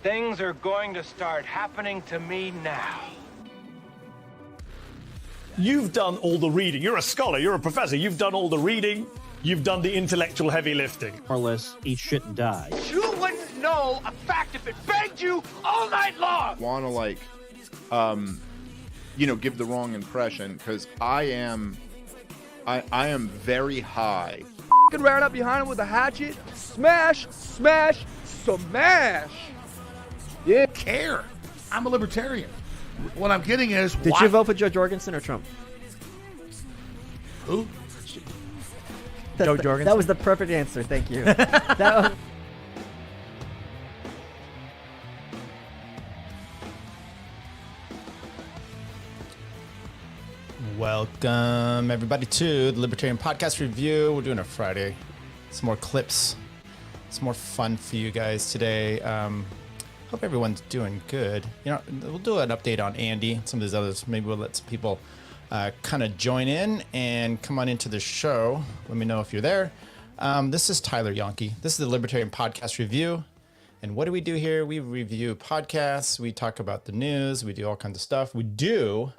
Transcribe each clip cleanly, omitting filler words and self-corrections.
Things are going to start happening to me now. You've done all the reading. You're a scholar. You're a professor. You've done all the reading. You've done the intellectual heavy lifting. More or less, eat shit and die. You wouldn't know a fact if it begged you all night long. Want to give the wrong impression because I am very high. Ran up behind him with a hatchet. Smash, smash, smash. Yeah. Care. I'm a libertarian. What I'm getting is, did you vote for Joe Jorgensen or Trump? Who? Joe Jorgensen. That was the perfect answer. Thank you. Welcome, everybody, to the Libertarian Podcast Review. We're doing a Friday. Some more clips. Some more fun for you guys today. Hope everyone's doing good. We'll do an update on Andy, some of these others. Maybe we'll let some people kind of join in and come on into the show. Let me know if you're there. This is Tyler Yonke. This is the Libertarian Podcast Review. And what do we do here? We review podcasts. We talk about the news. We do all kinds of stuff. We do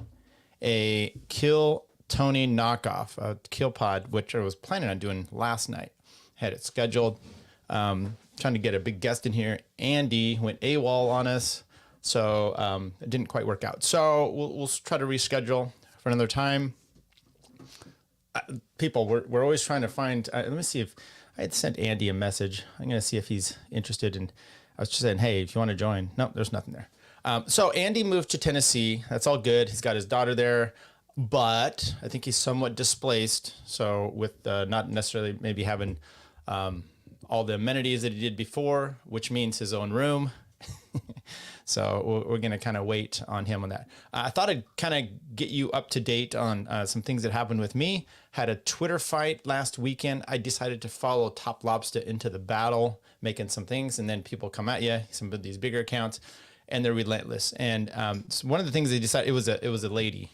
a Kill Tony knockoff, a Kill Pod, which I was planning on doing last night. Had it scheduled. Trying to get a big guest in here. Andy went AWOL on us, so it didn't quite work out. So we'll try to reschedule for another time. People, we're always trying to find. Let me see if I had sent Andy a message. I'm going to see if he's interested in. I was just saying, hey, if you want to join. No, there's nothing there. So Andy moved to Tennessee. That's all good. He's got his daughter there, but I think he's somewhat displaced. So with not necessarily maybe having all the amenities that he did before, which means his own room. So we're going to kind of wait on him on that. I thought I'd kind of get you up to date on some things that happened with me. Had a Twitter fight last weekend. I decided to follow Top Lobster into the battle, making some things, and then people come at you, some of these bigger accounts, and they're relentless. And so one of the things they decided, it was a lady,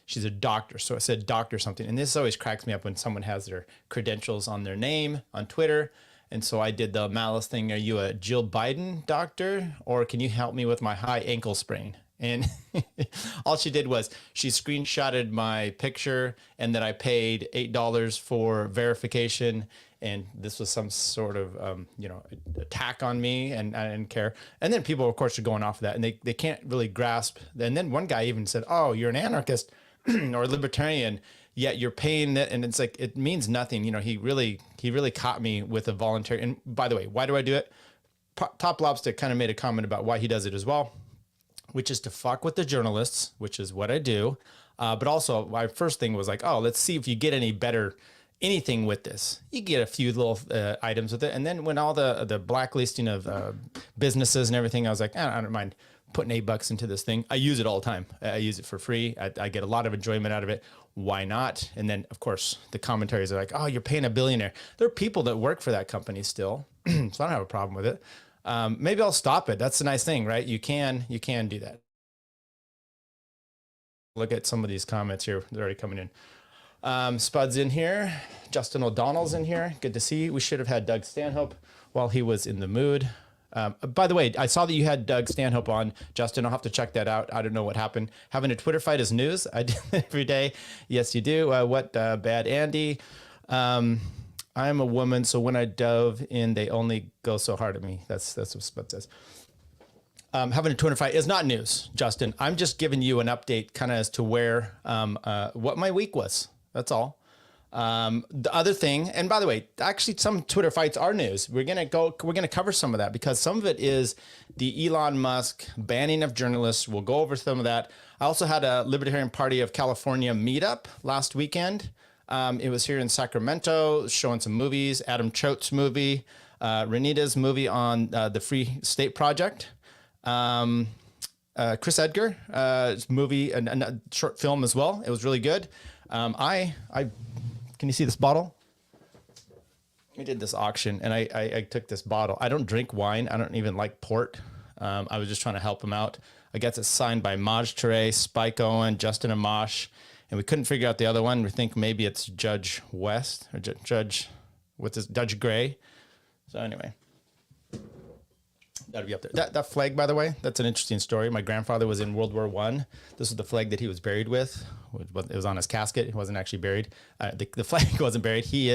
she's a doctor. So it said doctor something. And this always cracks me up when someone has their credentials on their name on Twitter. And so I did the malice thing. Are you a Jill Biden doctor? Or can you help me with my high ankle sprain? And all she did was she screenshotted my picture and then I paid $8 for verification. And this was some sort of, attack on me, and I didn't care. And then people, of course, are going off of that, and they can't really grasp. And then one guy even said, oh, you're an anarchist or libertarian, yet you're paying that. And it's like, it means nothing. He really caught me with a voluntary. And by the way, why do I do it? Top Lobster kind of made a comment about why he does it as well, which is to fuck with the journalists, which is what I do. But also my first thing was like, oh, let's see if you get any better anything with this. You get a few little items with it. And then when all the blacklisting of businesses and everything, I was like, I don't mind putting $8 into this thing. I use it all the time. I use it for free. I get a lot of enjoyment out of it. Why not? And then, of course, the commentaries are like, oh, you're paying a billionaire. There are people that work for that company still. So I don't have a problem with it. Maybe I'll stop it. That's the nice thing, right? You can do that. Look at some of these comments here. They're already coming in. Spud's in here. Justin O'Donnell's in here. Good to see you. We should have had Doug Stanhope while he was in the mood. By the way, I saw that you had Doug Stanhope on. Justin, I'll have to check that out. I don't know what happened. Having a Twitter fight is news. I do it every day. Yes, you do. What bad Andy? I'm a woman, so when I dove in, they only go so hard at me. That's what Spud says. Having a Twitter fight is not news, Justin. I'm just giving you an update kind of as to where, what my week was. That's all. The other thing, and by the way, actually some Twitter fights are news. We're going to cover some of that because some of it is the Elon Musk banning of journalists. We'll go over some of that. I also had a Libertarian Party of California meetup last weekend. It was here in Sacramento, showing some movies, Adam Choate's movie, Renita's movie on the Free State Project. Chris Edgar, movie, and a short film as well. It was really good. Can you see this bottle? We did this auction and I took this bottle. I don't drink wine. I don't even like port. I was just trying to help him out. I got it signed by Maj Touré, Spike Owen, Justin Amash, and we couldn't figure out the other one. We think maybe it's Judge West or Judge Gray. So anyway, That'd be up there. That flag, by the way, that's an interesting story. My grandfather was in World War I. This was the flag that he was buried with. It was on his casket. He wasn't actually buried. The flag wasn't buried. He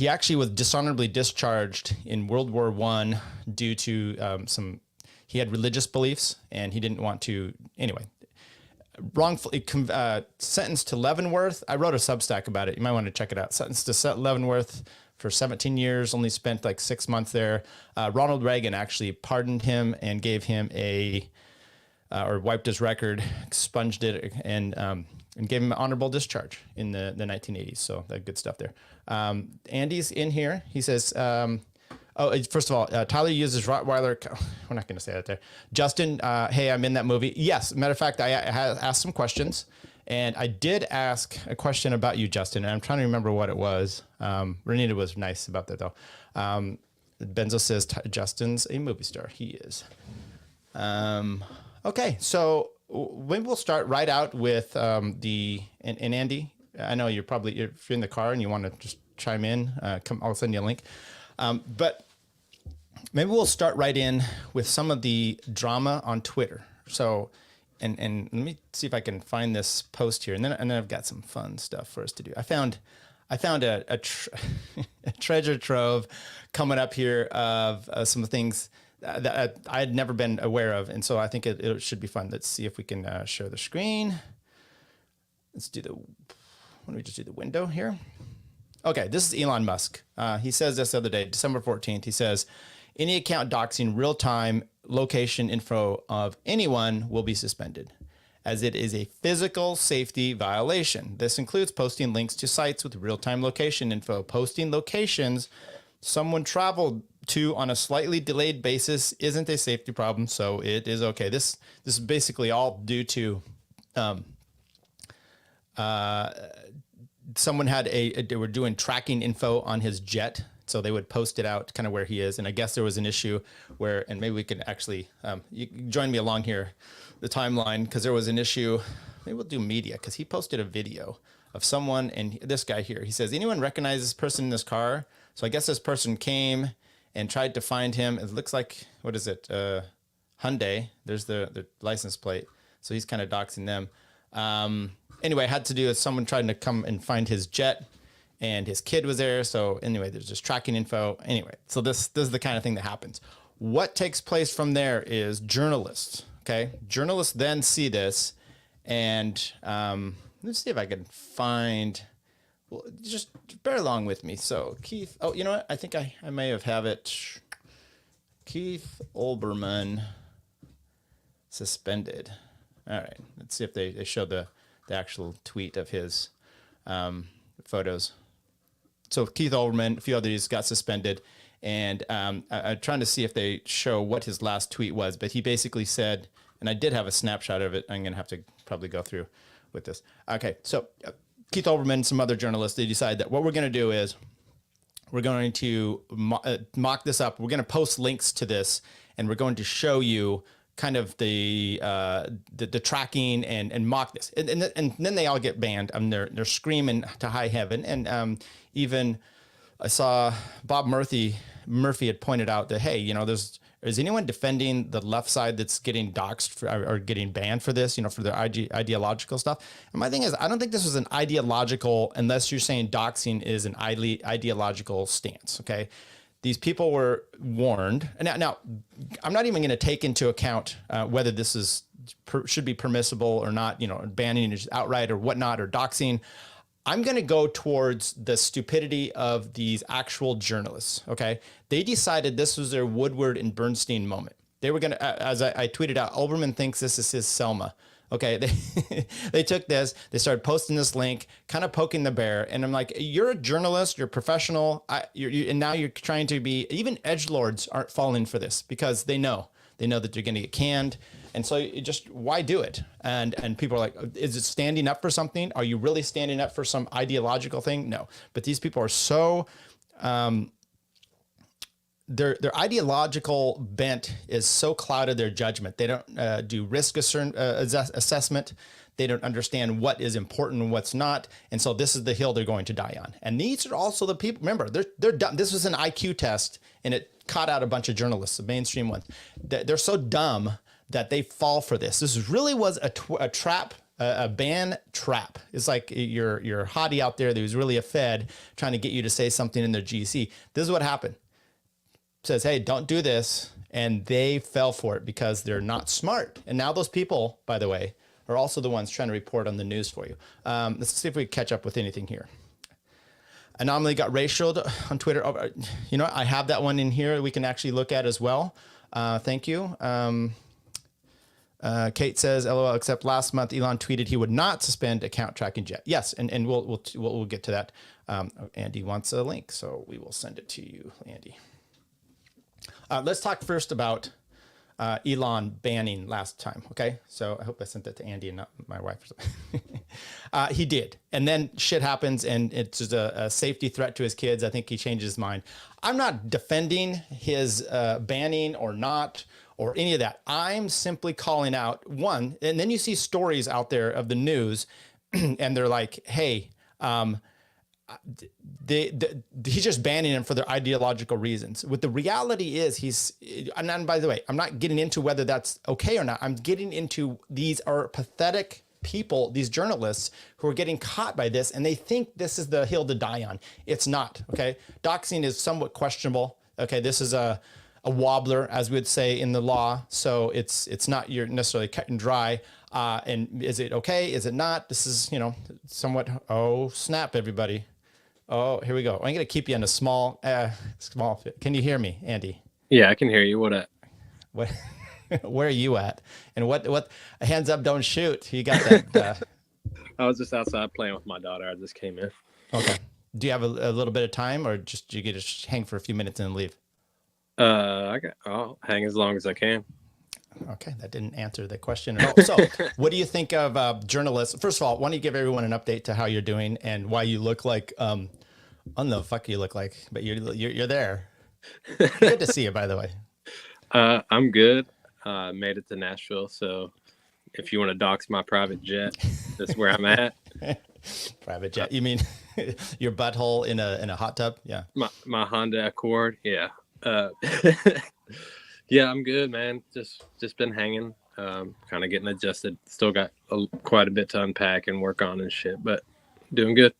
actually was dishonorably discharged in World War I due to he had religious beliefs and he didn't want to, anyway, wrongfully sentenced to Leavenworth. I wrote a Substack about it. You might want to check it out. Sentenced to Leavenworth for 17 years, only spent like 6 months there. Ronald Reagan actually pardoned him and gave him or wiped his record, expunged it, and gave him an honorable discharge in the 1980s. So that good stuff there. Andy's in here. He says, first of all, Tyler uses Rottweiler. We're not going to say that there. Justin, hey, I'm in that movie. Yes. Matter of fact, I asked some questions. And I did ask a question about you, Justin, and I'm trying to remember what it was. Renita was nice about that, though. Benzo says Justin's a movie star. He is. Okay, so maybe we'll start right out with and Andy. I know if you're in the car and you want to just chime in, I'll send you a link. But maybe we'll start right in with some of the drama on Twitter. So. And let me see if I can find this post here, and then I've got some fun stuff for us to do. I found a treasure trove coming up here of some things that I had never been aware of, and so I think it should be fun. Let's see if we can share the screen. Let's do why don't we just do the window here? Okay, this is Elon Musk. He says this the other day, December 14th. He says, any account doxing real-time location info of anyone will be suspended, as it is a physical safety violation. This includes posting links to sites with real-time location info. Posting locations someone traveled to on a slightly delayed basis isn't a safety problem, so it is okay. This is basically all due to someone they were doing tracking info on his jet. So they would post it out kind of where he is. And I guess there was an issue where, and maybe we can actually, you can join me along here, the timeline, because there was an issue. Maybe we'll do media, because he posted a video of someone, and this guy here, he says, anyone recognize this person in this car? So I guess this person came and tried to find him. It looks like, what is it? Hyundai. There's the license plate. So he's kind of doxing them. Anyway, it had to do with someone trying to come and find his jet. And his kid was there. So anyway, there's just tracking info. Anyway, so this is the kind of thing that happens. What takes place from there is journalists, okay? Journalists then see this, and let's see if I can find, well, just bear along with me. So Keith, oh, you know what? I think I may have it. Keith Olbermann suspended. All right, let's see if they show the actual tweet of his photos. So Keith Olbermann, a few others got suspended, and I'm trying to see if they show what his last tweet was, but he basically said, and I did have a snapshot of it. I'm going to have to probably go through with this. Okay, so Keith Olbermann, some other journalists, they decide that what we're going to do is we're going to mock this up. We're going to post links to this, and we're going to show you kind of the tracking and mock this, and then they all get banned. They're screaming to high heaven, and even I saw Bob Murphy had pointed out that, hey, is anyone defending the left side that's getting doxxed or getting banned for this, for their ideological stuff? And my thing is, I don't think this was an ideological, unless you're saying doxing is an ideological stance. Okay. These people were warned. And now I'm not even going to take into account whether this should be permissible or not, banning it outright or whatnot, or doxing. I'm going to go towards the stupidity of these actual journalists. Okay. They decided this was their Woodward and Bernstein moment. They were going to, as I tweeted out, Olbermann thinks this is his Selma. Okay, they took this, they started posting this link, kind of poking the bear, and I'm like, you're a journalist, you're a professional, and now you're trying to be, even edgelords aren't falling for this because they know that they're going to get canned, and so why do it? And people are like, is it standing up for something? Are you really standing up for some ideological thing? No, but these people are so. Their ideological bent is so clouded their judgment. They don't do risk assessment. They don't understand what is important and what's not. And so this is the hill they're going to die on. And these are also the people, remember, they're dumb. This was an IQ test and it caught out a bunch of journalists, the mainstream ones. They're so dumb that they fall for this. This really was a trap, a ban trap. It's like you're hottie out there that was really a Fed trying to get you to say something in their GC. This is what happened. It says, hey, don't do this. And they fell for it because they're not smart. And now those people, by the way, are also the ones trying to report on the news for you. Let's see if we catch up with anything here. Anomaly got ratioed on Twitter. Oh, you know, I have that one in here we can actually look at as well. Thank you. Kate says, LOL, except last month, Elon tweeted he would not suspend account tracking yet. Yes, and we'll get to that. Andy wants a link, so we will send it to you, Andy. Let's talk first about Elon banning last time. Okay, so I hope I sent that to Andy and not my wife. He did, and then shit happens, and it's just a safety threat to his kids. I think he changed his mind. I'm not defending his banning or not, or any of that. I'm simply calling out one, and then you see stories out there of the news, and they're like, hey. He's just banning them for their ideological reasons. What the reality is, and by the way, I'm not getting into whether that's okay or not. I'm getting into these are pathetic people, these journalists who are getting caught by this, and they think this is the hill to die on. It's not, okay? Doxing is somewhat questionable. Okay, this is a wobbler, as we would say in the law. So it's not you're necessarily cut and dry. And is it okay? Is it not? This is, somewhat, oh, snap, everybody. Oh, here we go. I'm going to keep you in a small. Can you hear me, Andy? Yeah, I can hear you. What up? What? Where are you at? And what? Hands up, don't shoot. You got that? I was just outside playing with my daughter. I just came in. Okay. Do you have a little bit of time, or just you get to hang for a few minutes and leave? I'll hang as long as I can. Okay, that didn't answer the question at all. So, what do you think of journalists? First of all, why don't you give everyone an update to how you're doing and why you look like I don't know the fuck you look like, but you're there. Good to see you, by the way. I'm good. Made it to Nashville, so if you want to dox my private jet, that's where I'm at. Private jet? You mean your butthole in a hot tub? Yeah. My Honda Accord. Yeah. Yeah, I'm good, man. Just been hanging, kind of getting adjusted. Still got quite a bit to unpack and work on and shit, but doing good.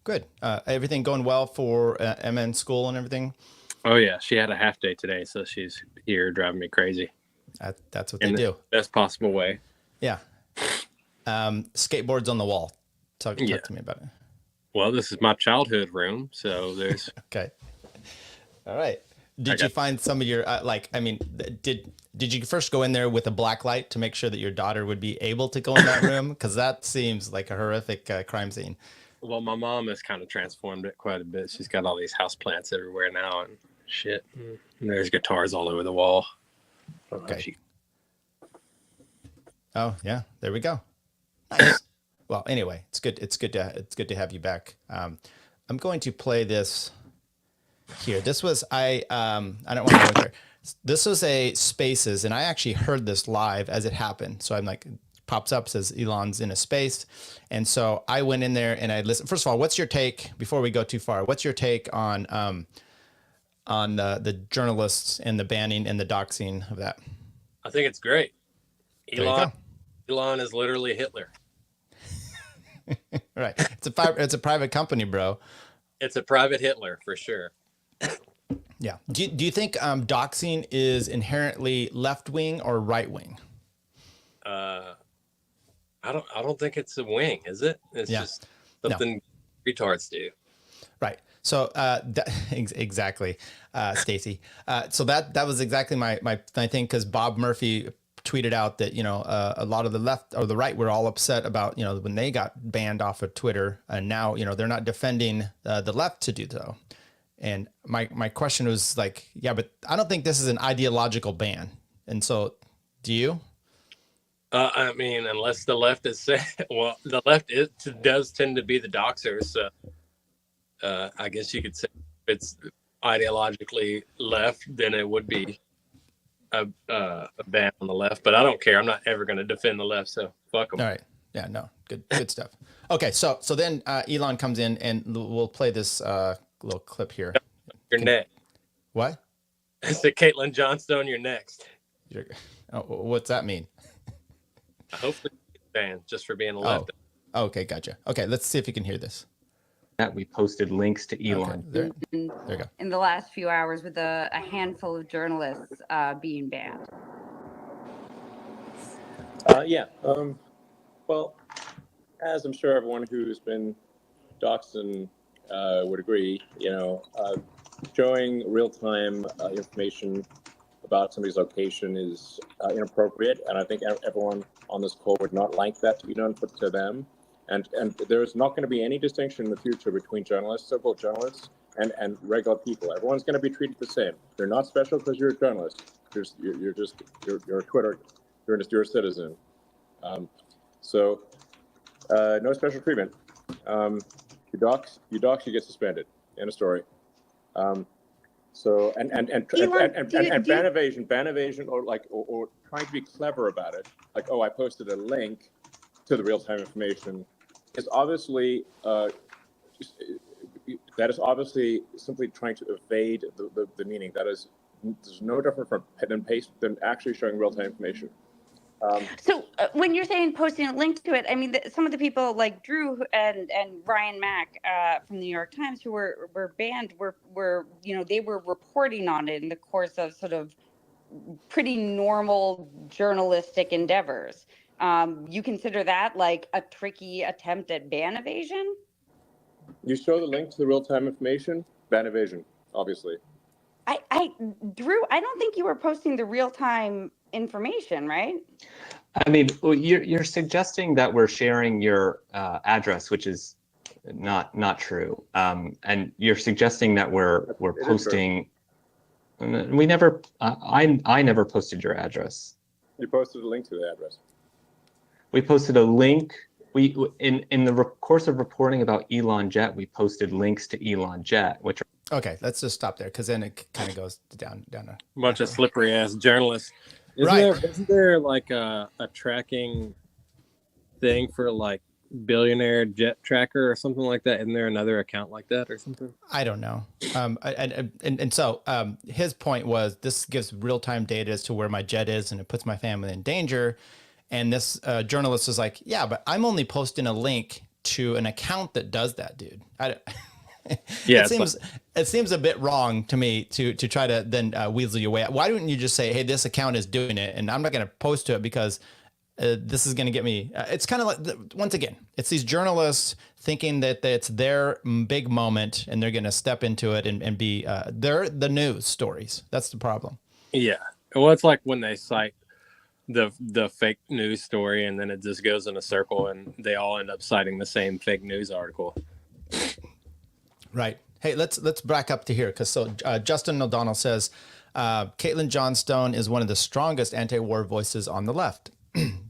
Good. Everything going well for MN school and everything? Oh yeah, she had a half day today, so she's here driving me crazy. That's what they do. Best possible way. Yeah. Skateboards on the wall. Talk to me about it. Well, this is my childhood room, so there's. Okay. All right. Did you find some of your did you first go in there with a black light to make sure that your daughter would be able to go in that room? Because that seems like a horrific crime scene. Well, my mom has kind of transformed it quite a bit. She's got all these house plants everywhere now and shit. And there's guitars all over the wall. Okay. Oh yeah, there we go. Nice. Well, anyway, it's good. It's good to have you back. I'm going to play this. Here, this was I don't want to go there. This was a Spaces, and I actually heard this live as it happened. So I'm like, pops up, says Elon's in a space, and so I went in there and I listened. First of all, what's your take before we go too far? What's your take on the journalists and the banning and the doxing of that? I think it's great. Elon is literally Hitler. Right. It's a private company, bro. It's a private Hitler for sure. Yeah. Do you think doxing is inherently left wing or right wing? I don't think it's a wing, is it? It's just something retards do. Right. So exactly, Stacy. So that was exactly my thing, because Bob Murphy tweeted out that a lot of the left or the right were all upset about when they got banned off of Twitter, and now they're not defending the left to do so. And my question was like, yeah, but I don't think this is an ideological ban. And so, do you? I mean, unless the left is well, the left does tend to be the doxers. So I guess you could say if it's ideologically left, then it would be a ban on the left, but I don't care. I'm not ever going to defend the left, so fuck them. All right. Yeah, no, good stuff. Okay, so then Elon comes in, and we'll play this little clip here. You're next. What? I said, Caitlin Johnstone, you're next. What's that mean? Hopefully banned just for being a left. Oh, okay, gotcha. Okay, let's see if you can hear this. That we posted links to Elon. Okay, there you go. In the last few hours, with a handful of journalists being banned. Well, as I'm sure everyone who's been doxxing would agree, showing real-time information about somebody's location is inappropriate, and I think everyone on this call would not like that to be done to them. And there is not going to be any distinction in the future between journalists, so-called journalists, and regular people. Everyone's going to be treated the same. You're not special because you're a journalist. You're a Twitter. You're a citizen. So no special treatment. You dox, you get suspended. End of story. So and ban evasion, or trying to be clever about it, like, oh, I posted a link to the real-time information, is obviously simply trying to evade the meaning. There's no different than actually showing real-time information. So when you're saying posting a link to it, I mean, some of the people like Drew and Ryan Mack from the New York Times who were banned were they were reporting on it in the course of sort of pretty normal journalistic endeavors. You consider that like a tricky attempt at ban evasion? You show the link to the real-time information, ban evasion, obviously. Drew, I don't think you were posting the real-time information, right? I mean, you're suggesting that we're sharing your address, which is not true. And you're suggesting that we're posting. We never. I never posted your address. You posted a link to the address. We posted a link. In the course of reporting about Elon Jet, we posted links to Elon Jet, which are. Okay, let's just stop there because then it kind of goes down A bunch of slippery ass journalists. Isn't there like a tracking thing for like billionaire jet tracker or something like that? Isn't there another account like that or something? I don't know. So his point was this gives real-time data as to where my jet is, and it puts my family in danger. And this journalist was like, yeah, but I'm only posting a link to an account that does that, dude. Yeah, it seems a bit wrong to me to try to then weasel your way out. Why don't you just say, hey, this account is doing it, and I'm not going to post to it because this is going to get me. It's kind of like, once again, it's these journalists thinking that it's their big moment and they're going to step into it and be they're the news stories. That's the problem. Yeah, well, it's like when they cite the fake news story and then it just goes in a circle and they all end up citing the same fake news article. Right. Hey, let's back up to here because Justin O'Donnell says Caitlin Johnstone is one of the strongest anti-war voices on the left.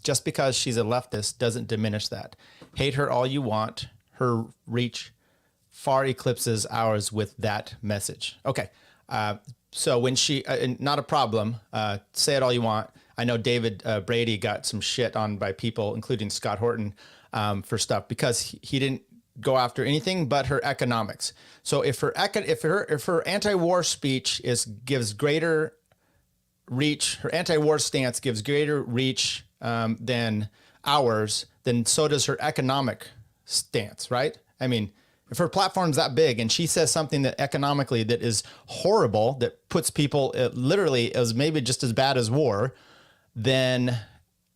Just because she's a leftist doesn't diminish that. Hate her all you want. Her reach far eclipses ours with that message. Okay. So when she, not a problem. Say it all you want. I know David Brady got some shit on by people, including Scott Horton, for stuff because he didn't go after anything but her economics. So if her anti-war speech gives greater reach, her anti-war stance gives greater reach than ours, then so does her economic stance, right? I mean, if her platform's that big and she says something that economically that is horrible, that puts people literally as maybe just as bad as war, then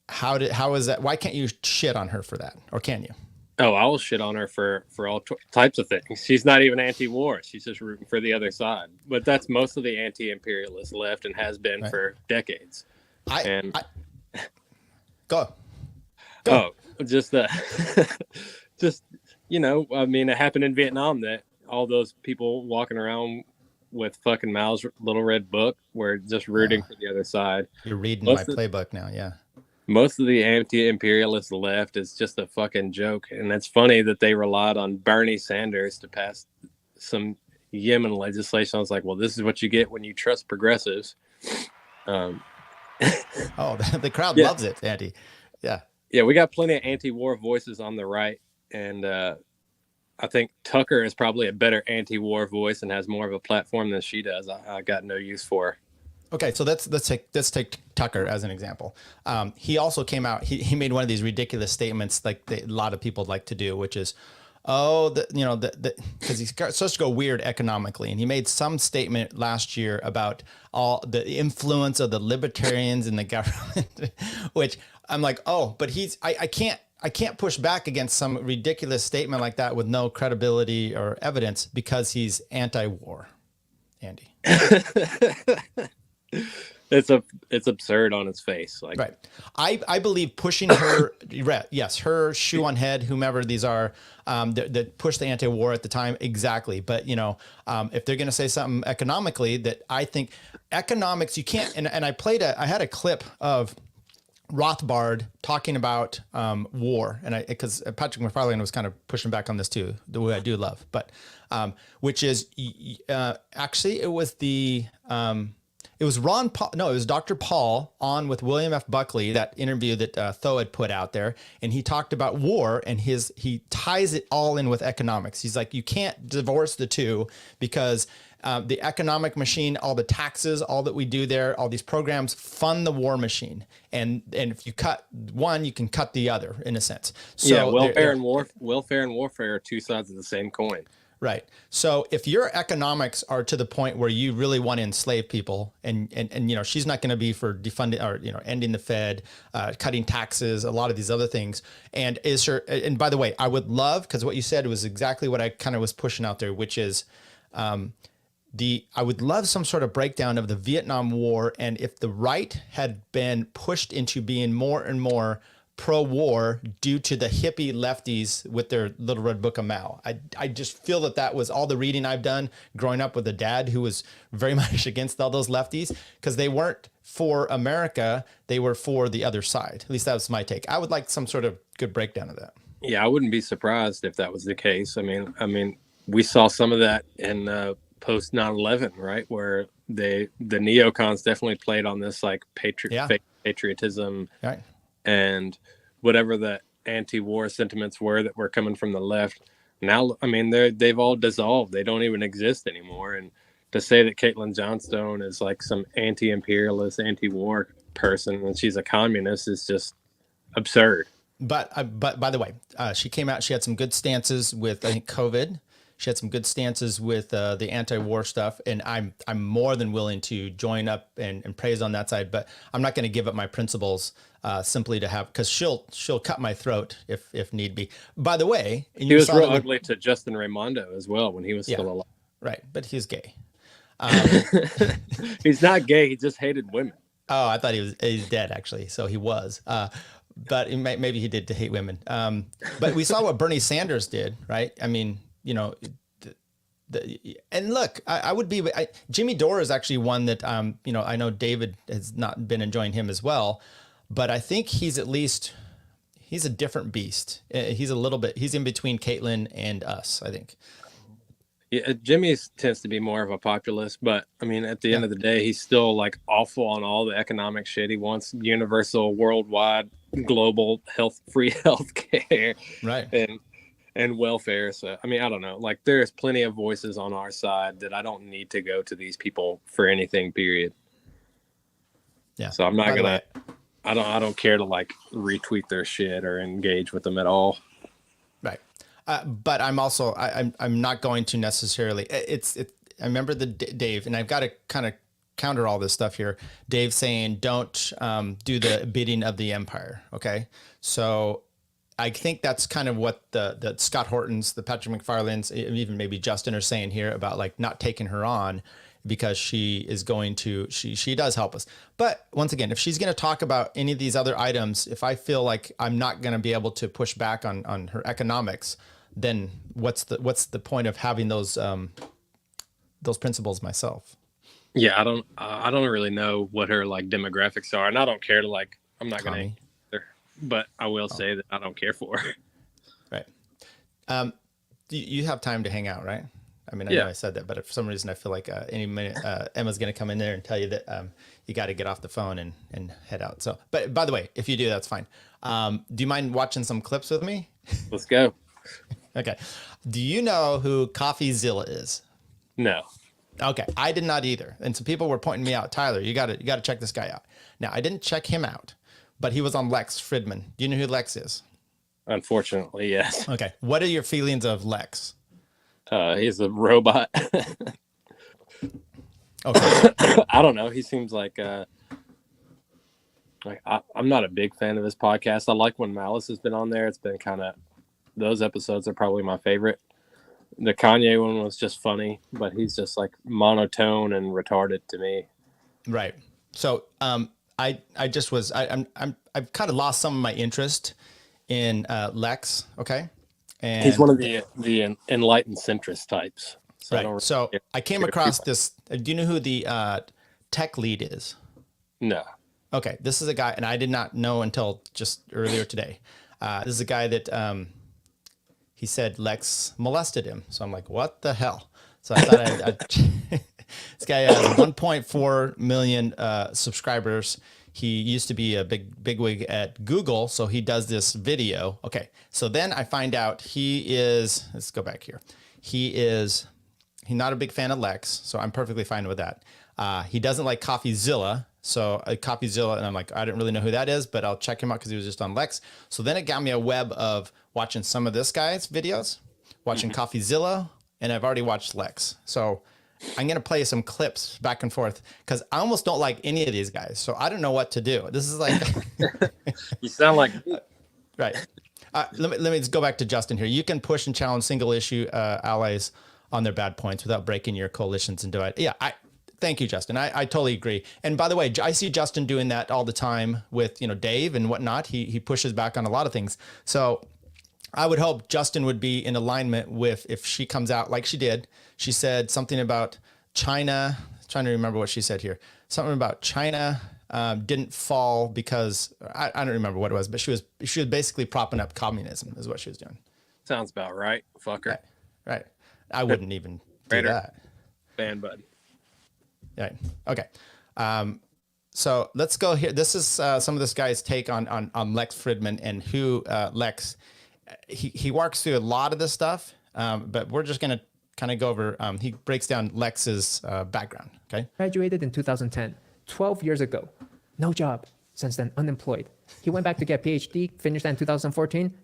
how is that? Why can't you shit on her for that? Or can you? Oh, I will shit on her for all types of things. She's not even anti-war. She's just rooting for the other side. But that's most of the anti-imperialist left and has been for decades. Go. Oh, just just, I mean, it happened in Vietnam that all those people walking around with fucking Mao's little red book were just rooting for the other side. You're reading my playbook now, yeah. Most of the anti-imperialist left is just a fucking joke. And it's funny that they relied on Bernie Sanders to pass some Yemen legislation. I was like, well, this is what you get when you trust progressives. Oh, the crowd Yeah. loves it, Andy. Yeah. Yeah, we got plenty of anti-war voices on the right, and I think Tucker is probably a better anti-war voice and has more of a platform than she does. I got no use for her. Okay, so let's take Tucker as an example. He also came out. He made one of these ridiculous statements like a lot of people like to do, which is, because he starts to go weird economically, and he made some statement last year about all the influence of the libertarians in the government, which I'm like, oh, but I can't push back against some ridiculous statement like that with no credibility or evidence because he's anti-war, Andy. It's absurd on its face. Like, right. I believe pushing her, yes, her shoe on head, whomever these are, that push the anti-war at the time. Exactly. But if they're going to say something economically that I think economics, you can't, and I had a clip of Rothbard talking about war, and because Patrick McFarlane was kind of pushing back on this too, the way I do love, but which is actually it was it was it was Dr. Paul on with William F. Buckley, that interview that Tho had put out there, and he talked about war, and he ties it all in with economics. He's like, you can't divorce the two because the economic machine, all the taxes, all that we do there, all these programs fund the war machine. And if you cut one, you can cut the other in a sense. So yeah, welfare and warfare are two sides of the same coin. Right. So if your economics are to the point where you really want to enslave people, and she's not going to be for defunding or ending the Fed, cutting taxes, a lot of these other things, and by the way, I would love, because what you said was exactly what I kind of was pushing out there, which is I would love some sort of breakdown of the Vietnam War, and if the right had been pushed into being more and more pro-war due to the hippie lefties with their Little Red Book of Mao. I just feel that was all the reading I've done growing up with a dad who was very much against all those lefties, because they weren't for America, they were for the other side. At least that was my take. I would like some sort of good breakdown of that. Yeah, I wouldn't be surprised if that was the case. I mean, we saw some of that in post 9/11, right, where the neocons definitely played on this like fake patriotism, right, and whatever the anti-war sentiments were that were coming from the left. Now, I mean, they've all dissolved. They don't even exist anymore. And to say that Caitlin Johnstone is like some anti-imperialist, anti-war person and she's a communist is just absurd. But by the way, she came out. She had some good stances with, I think, COVID. She had some good stances with the anti-war stuff, and I'm more than willing to join up and praise on that side. But I'm not going to give up my principles simply to have, because she'll cut my throat if need be. By the way, he was real ugly to Justin Raimondo as well when he was still alive. Right, but he's gay. He's not gay. He just hated women. Oh, I thought he's dead actually. So he was. But maybe he did to hate women. But we saw what Bernie Sanders did, right? I mean, and look, I would be, Jimmy Dore is actually one that, I know David has not been enjoying him as well, but I think he's a different beast. He's in between Caitlin and us, I think. Yeah, Jimmy tends to be more of a populist, but I mean, at the end of the day, he's still like awful on all the economic shit. He wants universal, worldwide, global free health care. Right. And welfare. So, I mean, I don't know, like there's plenty of voices on our side that I don't need to go to these people for anything, period. Yeah. So I'm not I don't care to like retweet their shit or engage with them at all. Right. But I'm also, I'm not going to necessarily, I remember Dave, and I've got to kind of counter all this stuff here. Dave saying, don't do the bidding of the empire. Okay. So I think that's kind of what the Scott Hortons, the Patrick McFarlanes, even maybe Justin are saying here about like not taking her on because she does help us. But once again, if she's going to talk about any of these other items, if I feel like I'm not going to be able to push back on her economics, then what's the point of having those principles myself? Yeah, I don't really know what her like demographics are, and I don't care to like. I'm not going to. But I will say that I don't care for her. Right. You have time to hang out, right? I mean, I know I said that, but for some reason I feel like any minute Emma's going to come in there and tell you that you got to get off the phone and head out. So, but by the way, if you do, that's fine. Do you mind watching some clips with me? Let's go. Okay. Do you know who CoffeeZilla is? No. Okay, I did not either. And some people were pointing me out. Tyler, you got to check this guy out. Now, I didn't check him out, but he was on Lex Fridman. Do you know who Lex is? Unfortunately, yes. Okay. What are your feelings of Lex? He's a robot. Okay. I don't know. He seems like I'm not a big fan of his podcast. I like when Malice has been on there. It's been kind of, those episodes are probably my favorite. The Kanye one was just funny, but he's just like monotone and retarded to me. Right. So I've kind of lost some of my interest in Lex. Okay. And he's one of the enlightened centrist types. So right. So I came across this. Do you know who the tech lead is? No. Okay. This is a guy, and I did not know until just earlier today. This is a guy that he said Lex molested him. So I'm like, what the hell? So I thought this guy has 1.4 million subscribers. He used to be a bigwig at Google, so he does this video. Okay, so then I find out he is. Let's go back here. He's not a big fan of Lex, so I'm perfectly fine with that. He doesn't like CoffeeZilla, so CoffeeZilla, and I'm like, I didn't really know who that is, but I'll check him out because he was just on Lex. So then it got me a web of watching some of this guy's videos, watching CoffeeZilla, and I've already watched Lex. So I'm going to play some clips back and forth because I almost don't like any of these guys. So I don't know what to do. This is like... You sound like... Right. Let me just go back to Justin here. You can push and challenge single issue allies on their bad points without breaking your coalitions and divide. Yeah, thank you, Justin. I totally agree. And by the way, I see Justin doing that all the time with, Dave and whatnot. He pushes back on a lot of things. So I would hope Justin would be in alignment with, if she comes out like she did. She said something about China. I'm trying to remember what she said here. Something about China didn't fall because I don't remember what it was, but she was basically propping up communism is what she was doing. Sounds about right, fucker. Right. I wouldn't even do that. Fan button. Right. Okay. So let's go here. This is some of this guy's take on Lex Fridman and who Lex. He walks through a lot of this stuff, but we're just going to kind of go over. He breaks down Lex's background. Okay. Graduated in 2010, 12 years ago. No job. Since then, unemployed. He went back to get PhD, finished that in 2014.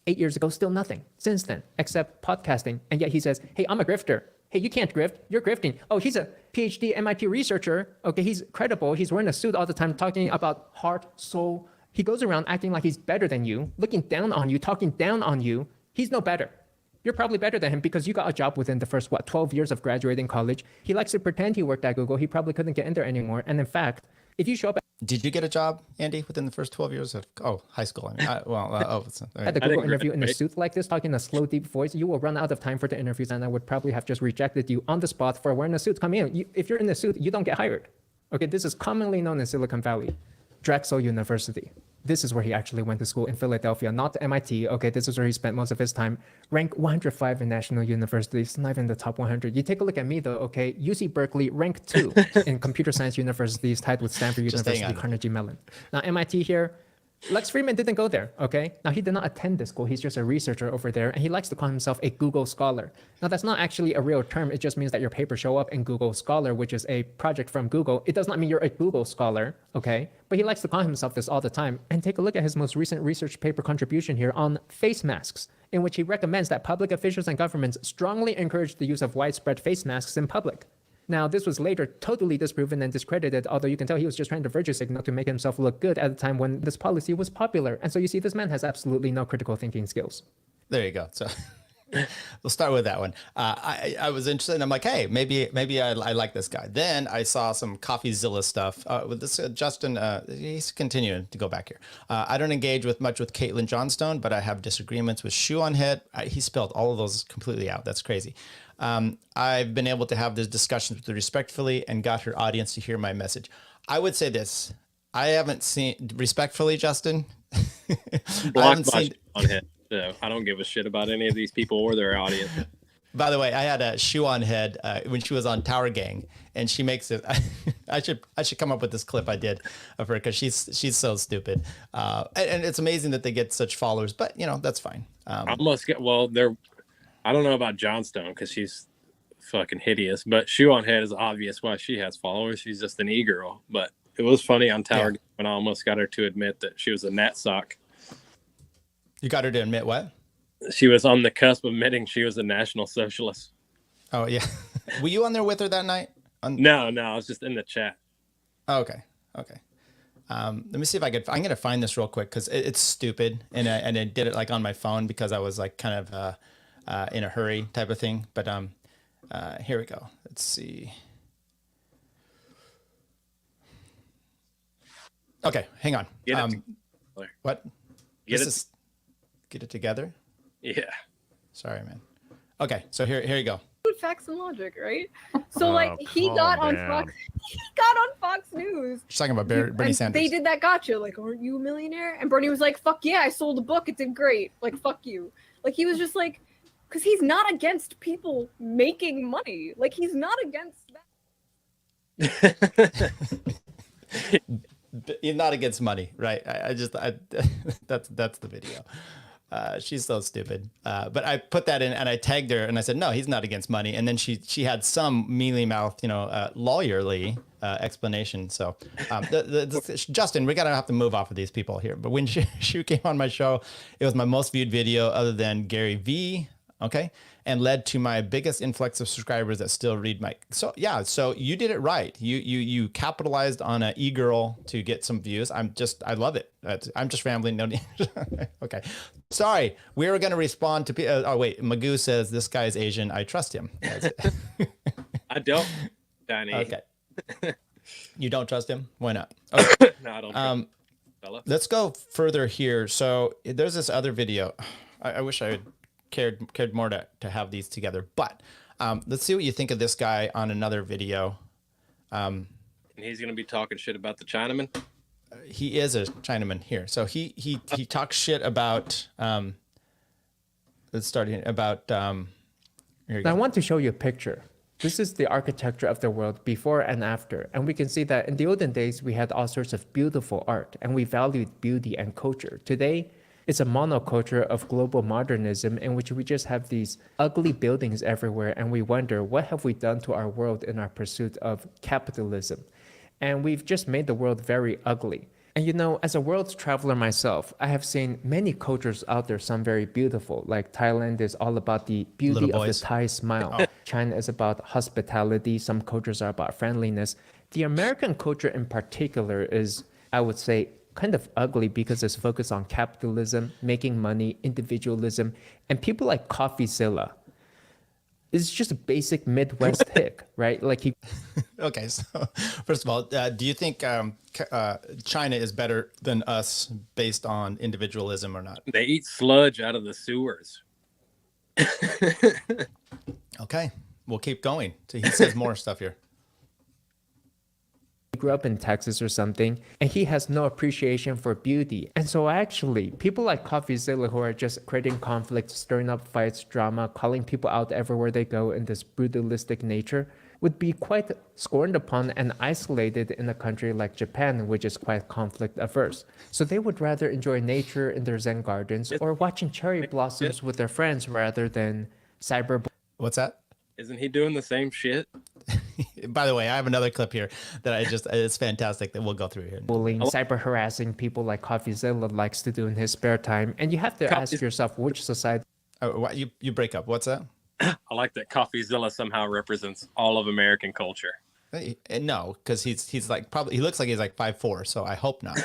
8 years ago, still nothing. Since then, except podcasting. And yet he says, hey, I'm a grifter. Hey, you can't grift. You're grifting. Oh, he's a PhD MIT researcher. Okay, he's credible. He's wearing a suit all the time, talking about heart, soul. He goes around acting like he's better than you, looking down on you, talking down on you. He's no better. You're probably better than him because you got a job within the first, 12 years of graduating college. He likes to pretend he worked at Google. He probably couldn't get in there anymore. And in fact, if you show up... Did you get a job, Andy, within the first 12 years of high school? I mean, at the Google interview in a suit like this, talking in a slow, deep voice, you will run out of time for the interviews, and I would probably have just rejected you on the spot for wearing a suit. Come in. If you're in a suit, you don't get hired. Okay, this is commonly known in Silicon Valley. Drexel University. This is where he actually went to school in Philadelphia, not MIT. Okay, this is where he spent most of his time. Rank 105 in national universities, not even the top 100. You take a look at me though, okay? UC Berkeley, rank 2 in computer science universities, tied with Stanford University, Carnegie Mellon. Now MIT here, Lex Fridman didn't go there, okay? Now, he did not attend this school. He's just a researcher over there, and he likes to call himself a Google Scholar. Now, that's not actually a real term. It just means that your papers show up in Google Scholar, which is a project from Google. It does not mean you're a Google Scholar, okay? But he likes to call himself this all the time. And take a look at his most recent research paper contribution here on face masks, in which he recommends that public officials and governments strongly encourage the use of widespread face masks in public. Now, this was later totally disproven and discredited, although you can tell he was just trying to virtue signal to make himself look good at a time when this policy was popular. And so you see, this man has absolutely no critical thinking skills. There you go. So we'll start with that one. I was interested, and I'm like, hey, maybe I like this guy. Then I saw some CoffeeZilla stuff with this Justin. He's continuing to go back here. I don't engage much with Caitlin Johnstone, but I have disagreements with Shoe on Head. He spelled all of those completely out. That's crazy. I've been able to have these discussions with her respectfully and got her audience to hear my message. I would say this. I haven't seen, respectfully, Justin. Block my Shoe on Head. So I don't give a shit about any of these people or their audience. By the way, I had a shoe on head when she was on Tower Gang, and she makes it. I should come up with this clip I did of her because she's so stupid, and it's amazing that they get such followers. But that's fine. I don't know about Johnstone because she's fucking hideous, but shoe on head is obvious why she has followers. She's just an e-girl. But it was funny on Tower Gang when I almost got her to admit that she was a nat sock. You got her to admit what? She was on the cusp of admitting she was a National Socialist. Oh yeah. Were you on there with her that night? No, I was just in the chat. Oh, okay. Let me see if I'm gonna find this real quick because it's stupid, and I did it like on my phone because I was like kind of in a hurry type of thing. But here we go. Let's see. Okay, hang on. What? Get it together? Yeah. Sorry, man. Okay, so here you go. Facts and logic, right? So he got on Fox. He got on Fox News. She's talking about Bernie Sanders. They did that gotcha. Like, aren't you a millionaire? And Bernie was like, "Fuck yeah, I sold a book. It did great. Like, fuck you." Like he was just like, because he's not against people making money. Like he's not against that. You're not against money, right? That's the video. She's so stupid. But I put that in and I tagged her and I said, no, he's not against money. And then she had some mealy mouth, lawyerly explanation. So Justin, we're gonna have to move off of these people here. But when she came on my show, it was my most viewed video other than Gary V. Okay. And led to my biggest influx of subscribers that still read my. So yeah, so you did it right. You capitalized on an e-girl to get some views. I love it. I'm just rambling. No need. Okay. Sorry. We were going to respond to. Magoo says this guy's Asian. I trust him. I don't, Danny. Okay. You don't trust him? Why not? Okay. No, I don't. Let's go further here. So there's this other video. I wish I had cared more to have these together, but let's see what you think of this guy on another video. And he's gonna be talking shit about the Chinaman. He is a Chinaman here, so he talks shit about. Let's start here about. Here you go. I want to show you a picture. This is the architecture of the world before and after, and we can see that in the olden days we had all sorts of beautiful art, and we valued beauty and culture. Today, it's a monoculture of global modernism in which we just have these ugly buildings everywhere, and we wonder, what have we done to our world in our pursuit of capitalism? And we've just made the world very ugly. And as a world traveler myself, I have seen many cultures out there, some very beautiful. Like Thailand is all about the beauty of the Thai smile. China is about hospitality. Some cultures are about friendliness. The American culture in particular is, I would say, kind of ugly because it's focused on capitalism, making money, individualism, and people like CoffeeZilla. It's just a basic Midwest hick, right? Like he. Okay, so first of all, do you think China is better than us based on individualism or not? They eat sludge out of the sewers. Okay, we'll keep going. So he says more stuff here. Grew up in Texas or something, and he has no appreciation for beauty. And so actually, people like CoffeeZilla who are just creating conflict, stirring up fights, drama, calling people out everywhere they go in this brutalistic nature, would be quite scorned upon and isolated in a country like Japan, which is quite conflict averse. So they would rather enjoy nature in their Zen gardens or watching cherry blossoms with their friends rather than cyber. What's that? Isn't he doing the same shit? By the way, I have another clip here that it's fantastic that we'll go through here. Bullying, cyber harassing people like CoffeeZilla likes to do in his spare time. And you have to ask yourself which society. You break up. What's that? I like that CoffeeZilla somehow represents all of American culture. No, because he's like he looks like he's like 5'4", so I hope not.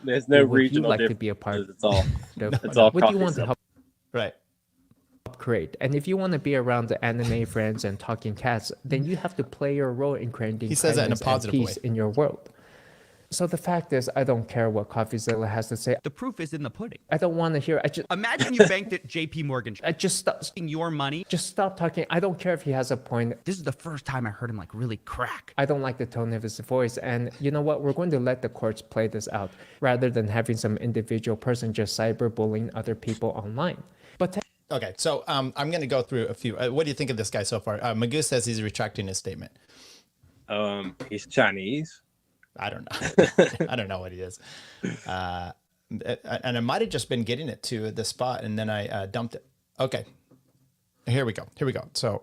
There's no regional like difference. To be a part. It's all. It's all. What do you want to help? Right. Create. And if you want to be around the anime friends and talking cats, then you have to play your role in creating he says that in a positive peace in your world. So the fact is, I don't care what CoffeeZilla has to say. The proof is in the pudding. I don't want to hear. Imagine you banked at J.P. Morgan. Just stop your money. Just stop talking. I don't care if he has a point. This is the first time I heard him like really crack. I don't like the tone of his voice, and you know what? We're going to let the courts play this out rather than having some individual person just cyberbullying other people online. But Okay, so I'm going to go through a few. What do you think of this guy so far? Magoo says he's retracting his statement. He's Chinese. I don't know. I don't know what he is. And I might have just been getting it to the spot, and then I dumped it. Okay, here we go. So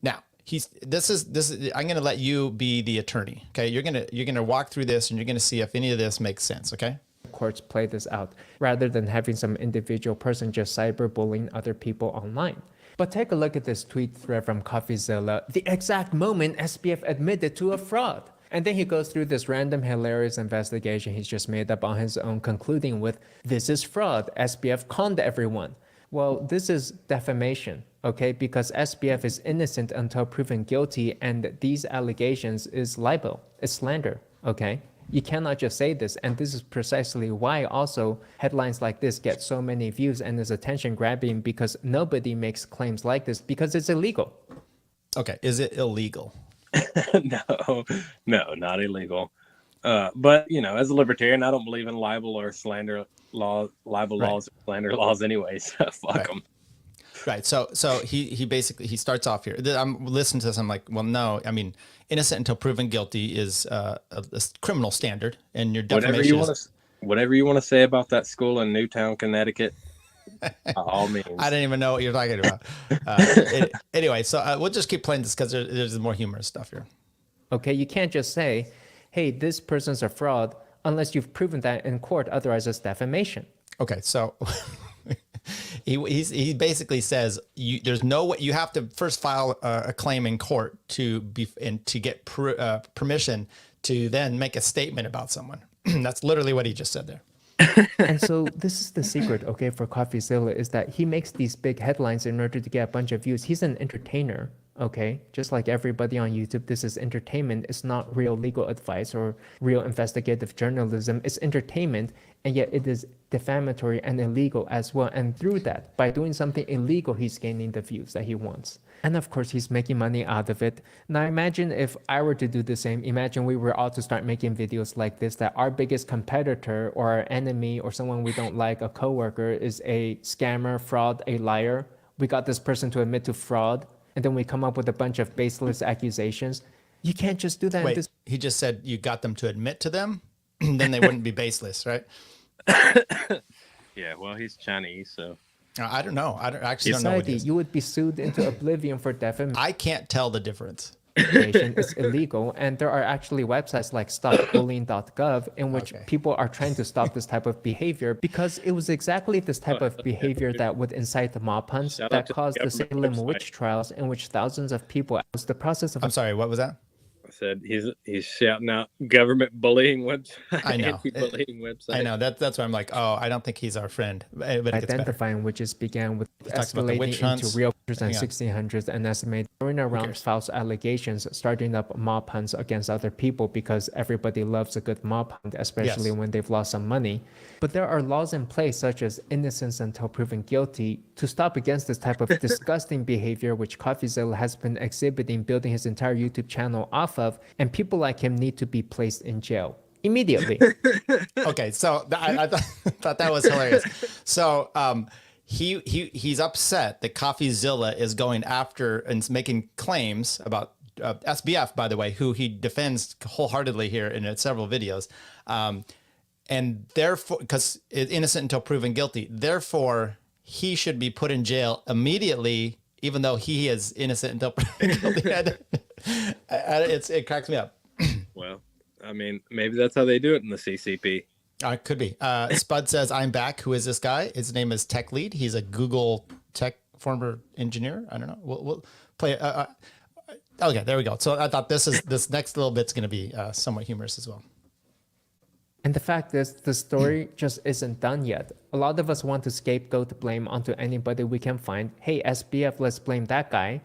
now this is. I'm going to let you be the attorney. Okay, you're gonna walk through this, and you're going to see if any of this makes sense. Okay. Courts play this out rather than having some individual person just cyberbullying other people online. But take a look at this tweet thread from CoffeeZilla, the exact moment SBF admitted to a fraud. And then he goes through this random hilarious investigation he's just made up on his own, concluding with, this is fraud, SBF conned everyone. Well, this is defamation, okay? Because SBF is innocent until proven guilty, and these allegations is libel, it's slander, okay? You cannot just say this, and this is precisely why also headlines like this get so many views and is attention grabbing, because nobody makes claims like this because it's illegal. Okay, is it illegal? No, not illegal. But as a libertarian, I don't believe in libel or slander laws, laws, or slander laws anyway. So fuck them. Right. So he basically starts off here. I'm listening to this. I'm like, well, no. I mean, innocent until proven guilty is a criminal standard, and your defamation. Whatever you want to say about that school in Newtown, Connecticut. By all means. I didn't even know what you're talking about. Anyway, so we'll just keep playing this because there's more humorous stuff here. Okay, you can't just say, hey, this person's a fraud unless you've proven that in court. Otherwise, it's defamation. Okay, so he basically says there's no way. You have to first file a claim in court to get permission to then make a statement about someone. That's literally what he just said there. And so this is the secret, okay, for CoffeeZilla, is that he makes these big headlines in order to get a bunch of views. He's an entertainer, okay? Just like everybody on YouTube, this is entertainment. It's not real legal advice or real investigative journalism. It's entertainment, and yet it is defamatory and illegal as well. And through that, by doing something illegal, he's gaining the views that he wants. And of course, he's making money out of it. Now, imagine if I were to do the same. Imagine we were all to start making videos like this, that our biggest competitor or our enemy or someone we don't like, a coworker, is a scammer, fraud, a liar. We got this person to admit to fraud, and then we come up with a bunch of baseless accusations. You can't just do that. Wait, he just said you got them to admit to them? Then they wouldn't be baseless, right? Yeah, well, he's Chinese, so... I don't know. I actually don't know what it is. You would be sued into oblivion for defamation. I can't tell the difference. It's illegal, and there are actually websites like stopbullying.gov in which people are trying to stop this type of behavior, because it was exactly this type of behavior that would incite the mob hunts that caused the Salem witch trials, in which thousands of people. It was the process of. I'm sorry. What was that? I said he's shouting out government bullying website. I know. Anti-bullying website. I know. That's why I'm like, oh, I don't think he's our friend. But identifying witches began with escalating into real pictures in 1600s and estimated throwing around false allegations, starting up mob hunts against other people, because everybody loves a good mob hunt, especially when they've lost some money. But there are laws in place, such as innocence until proven guilty, to stop against this type of disgusting behavior, which CoffeeZilla has been exhibiting, building his entire YouTube channel off of, and people like him need to be placed in jail immediately. Okay, so I thought that was hilarious. So he's upset that CoffeeZilla is going after and making claims about SBF, by the way, who he defends wholeheartedly here in several videos. And therefore, because innocent until proven guilty, therefore he should be put in jail immediately, even though he is innocent until proven guilty. It cracks me up. Well, I mean, maybe that's how they do it in the CCP. It could be. Spud says, I'm back. Who is this guy? His name is Tech Lead. He's a Google Tech former engineer. I don't know. We'll play. Okay, there we go. So I thought this next little bit's going to be somewhat humorous as well. And the fact is, the story just isn't done yet. A lot of us want to scapegoat blame onto anybody we can find. Hey, SBF, let's blame that guy.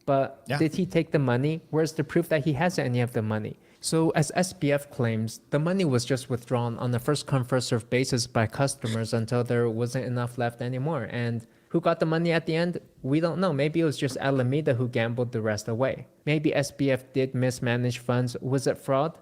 But did he take the money? Where's the proof that he has any of the money? So as SBF claims, the money was just withdrawn on a first-come, first-served basis by customers until there wasn't enough left anymore. And who got the money at the end? We don't know. Maybe it was just Alameda who gambled the rest away. Maybe SBF did mismanage funds. Was it fraud?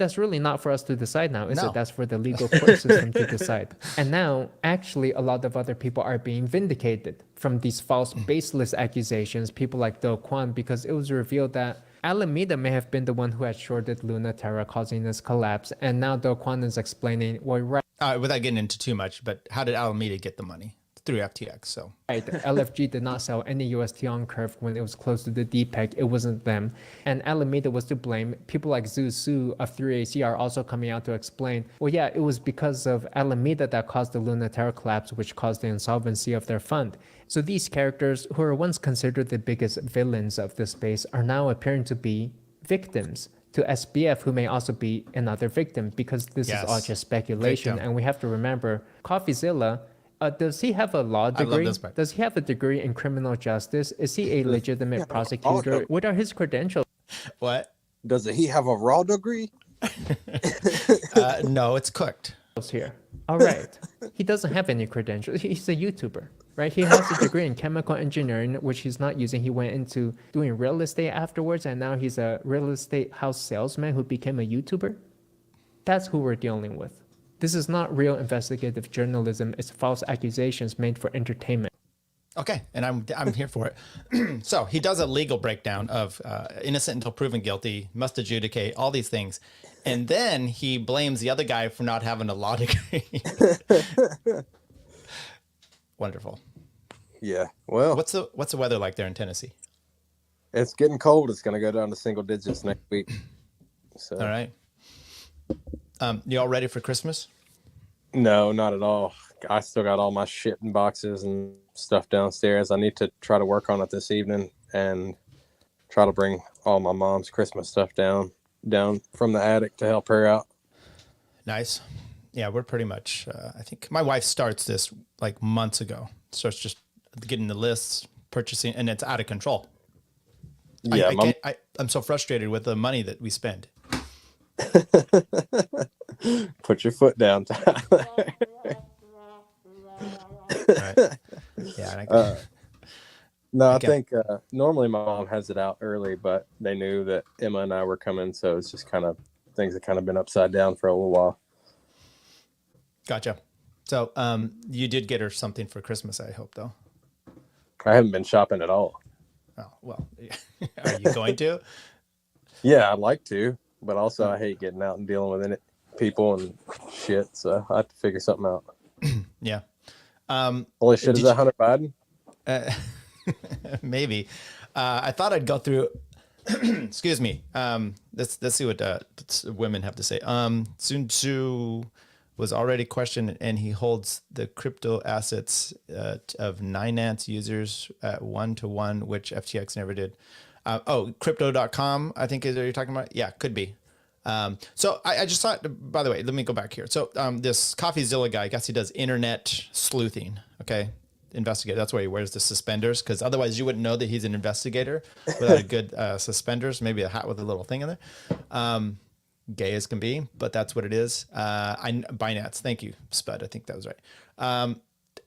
That's really not for us to decide now, is No. it? That's for the legal court system to decide. And now, actually, a lot of other people are being vindicated from these false, baseless accusations, people like Do Kwon, because it was revealed that Alameda may have been the one who had shorted Luna Terra, causing this collapse. And now Do Kwon is explaining, well, right. Without getting into too much, but how did Alameda get the money? Through FTX, so. Right, LFG did not sell any UST on Curve when it was close to the DPEG. It wasn't them. And Alameda was to blame. People like Zhu Su of 3AC are also coming out to explain, well, yeah, it was because of Alameda that caused the Luna Terra collapse, which caused the insolvency of their fund. So these characters, who were once considered the biggest villains of the space, are now appearing to be victims to SBF, who may also be another victim, because this is all just speculation. Victim. And we have to remember, CoffeeZilla, does he have a law degree? I love this part. Does he have a degree in criminal justice? Is he a legitimate prosecutor? What are his credentials? What? Does he have a raw degree? No, it's cooked. Here. All right. He doesn't have any credentials. He's a YouTuber, right? He has a degree in chemical engineering, which he's not using. He went into doing real estate afterwards, and now he's a real estate house salesman who became a YouTuber. That's who we're dealing with. This is not real investigative journalism. It's false accusations made for entertainment. Okay, and I'm here for it. So he does a legal breakdown of innocent until proven guilty, must adjudicate, all these things. And then he blames the other guy for not having a law degree. Wonderful. Yeah, well. What's the weather like there in Tennessee? It's getting cold. It's going to go down to single digits next week. So. All right. You all ready for Christmas? No, not at all. I still got all my shit in boxes and stuff downstairs. I need to try to work on it this evening and try to bring all my mom's Christmas stuff down from the attic to help her out. Nice. Yeah, we're pretty much, I think my wife starts this like months ago. Starts just getting the lists, purchasing, and it's out of control. Yeah, I'm so frustrated with the money that we spend. Put your foot down, Tyler. Right. Yeah. I think normally my mom has it out early, but they knew that Emma and I were coming, so it's just kind of things have kind of been upside down for a little while. Gotcha. So you did get her something for Christmas, I hope, though. I haven't been shopping at all. Oh, well, are you going to? Yeah, I'd like to, but also I hate getting out and dealing with people and shit, so I have to figure something out. Yeah. Holy shit, is that Hunter Biden? Maybe. I thought I'd go through. Excuse me. Let's see what women have to say. Sun Tzu was already questioned, and he holds the crypto assets of Binance users at 1-to-1, which FTX never did. Crypto.com, I think is what you're talking about. Yeah, could be. So I just thought, by the way, let me go back here. So this CoffeeZilla guy, I guess he does internet sleuthing. Okay. Investigator. That's why he wears the suspenders, because otherwise you wouldn't know that he's an investigator without a good suspenders, maybe a hat with a little thing in there. Gay as can be, but that's what it is. Binance. Thank you, Spud. I think that was right.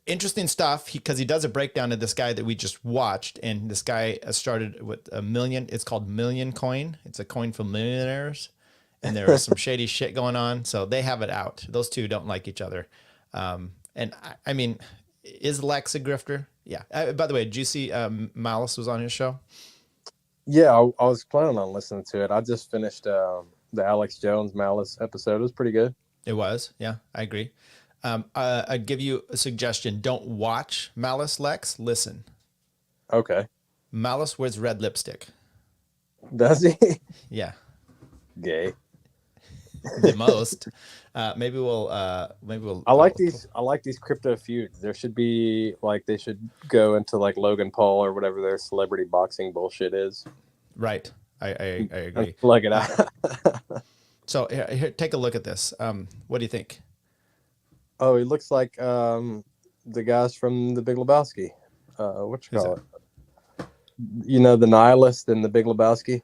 Interesting stuff, because he does a breakdown of this guy that we just watched, and this guy started with $1 million. It's called Million Coin. It's a coin for millionaires, and there was some shady shit going on. So they have it out. Those two don't like each other. And I mean, is Lex a grifter? Yeah. By the way, did you see Malice was on his show? Yeah, I was planning on listening to it. I just finished the Alex Jones Malice episode. It was pretty good. It was. Yeah, I agree. I'd give you a suggestion. Don't watch Malice, Lex. Listen. Okay. Malice wears red lipstick. Does he? Yeah. Gay. The most. Maybe we'll. I like these crypto feuds. There should be they should go into like Logan Paul or whatever their celebrity boxing bullshit is. Right. I agree. Plug it out. So here, take a look at this. What do you think? Oh, he looks like the guys from The Big Lebowski. What you call it? You know, the nihilist in The Big Lebowski.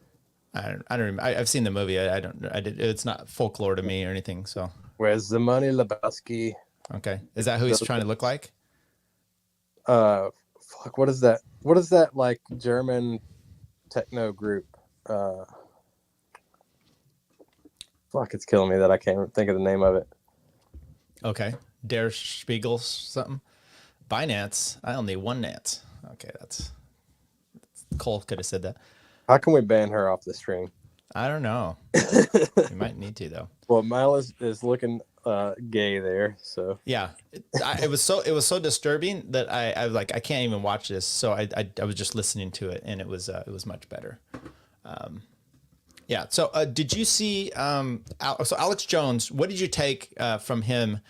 I don't remember. I've seen the movie. It's not folklore to me or anything. So where's the money, Lebowski? Okay, is that who he's trying to look like? Fuck. What is that? What is that like German techno group? Fuck, it's killing me that I can't think of the name of it. Okay. Der Spiegel something. Binance. I only one Nance. Okay, that's Cole could have said that. How can we ban her off the stream? I don't know. You might need to though. Well, Miles is looking gay there, so yeah, it was so disturbing that I was like, I can't even watch this. So I was just listening to it, and it was much better. Yeah. So did you see so Alex Jones? What did you take from him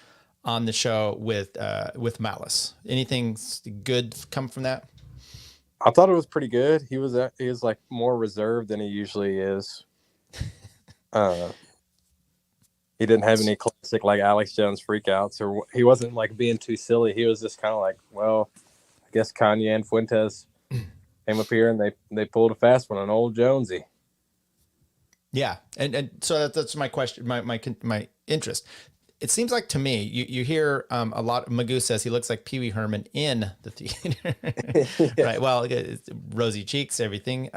on the show with Malice? Anything good come from that? I thought it was pretty good. He was like more reserved than he usually is. He didn't have any classic like Alex Jones freakouts, or he wasn't like being too silly. He was just kind of like, well, I guess Kanye and Fuentes came up here and they pulled a fast one on old Jonesy. Yeah, and so that's my question, my interest. It seems like to me, you hear a lot. Magoo says he looks like Pee Wee Herman in the theater, right? Well, rosy cheeks, everything.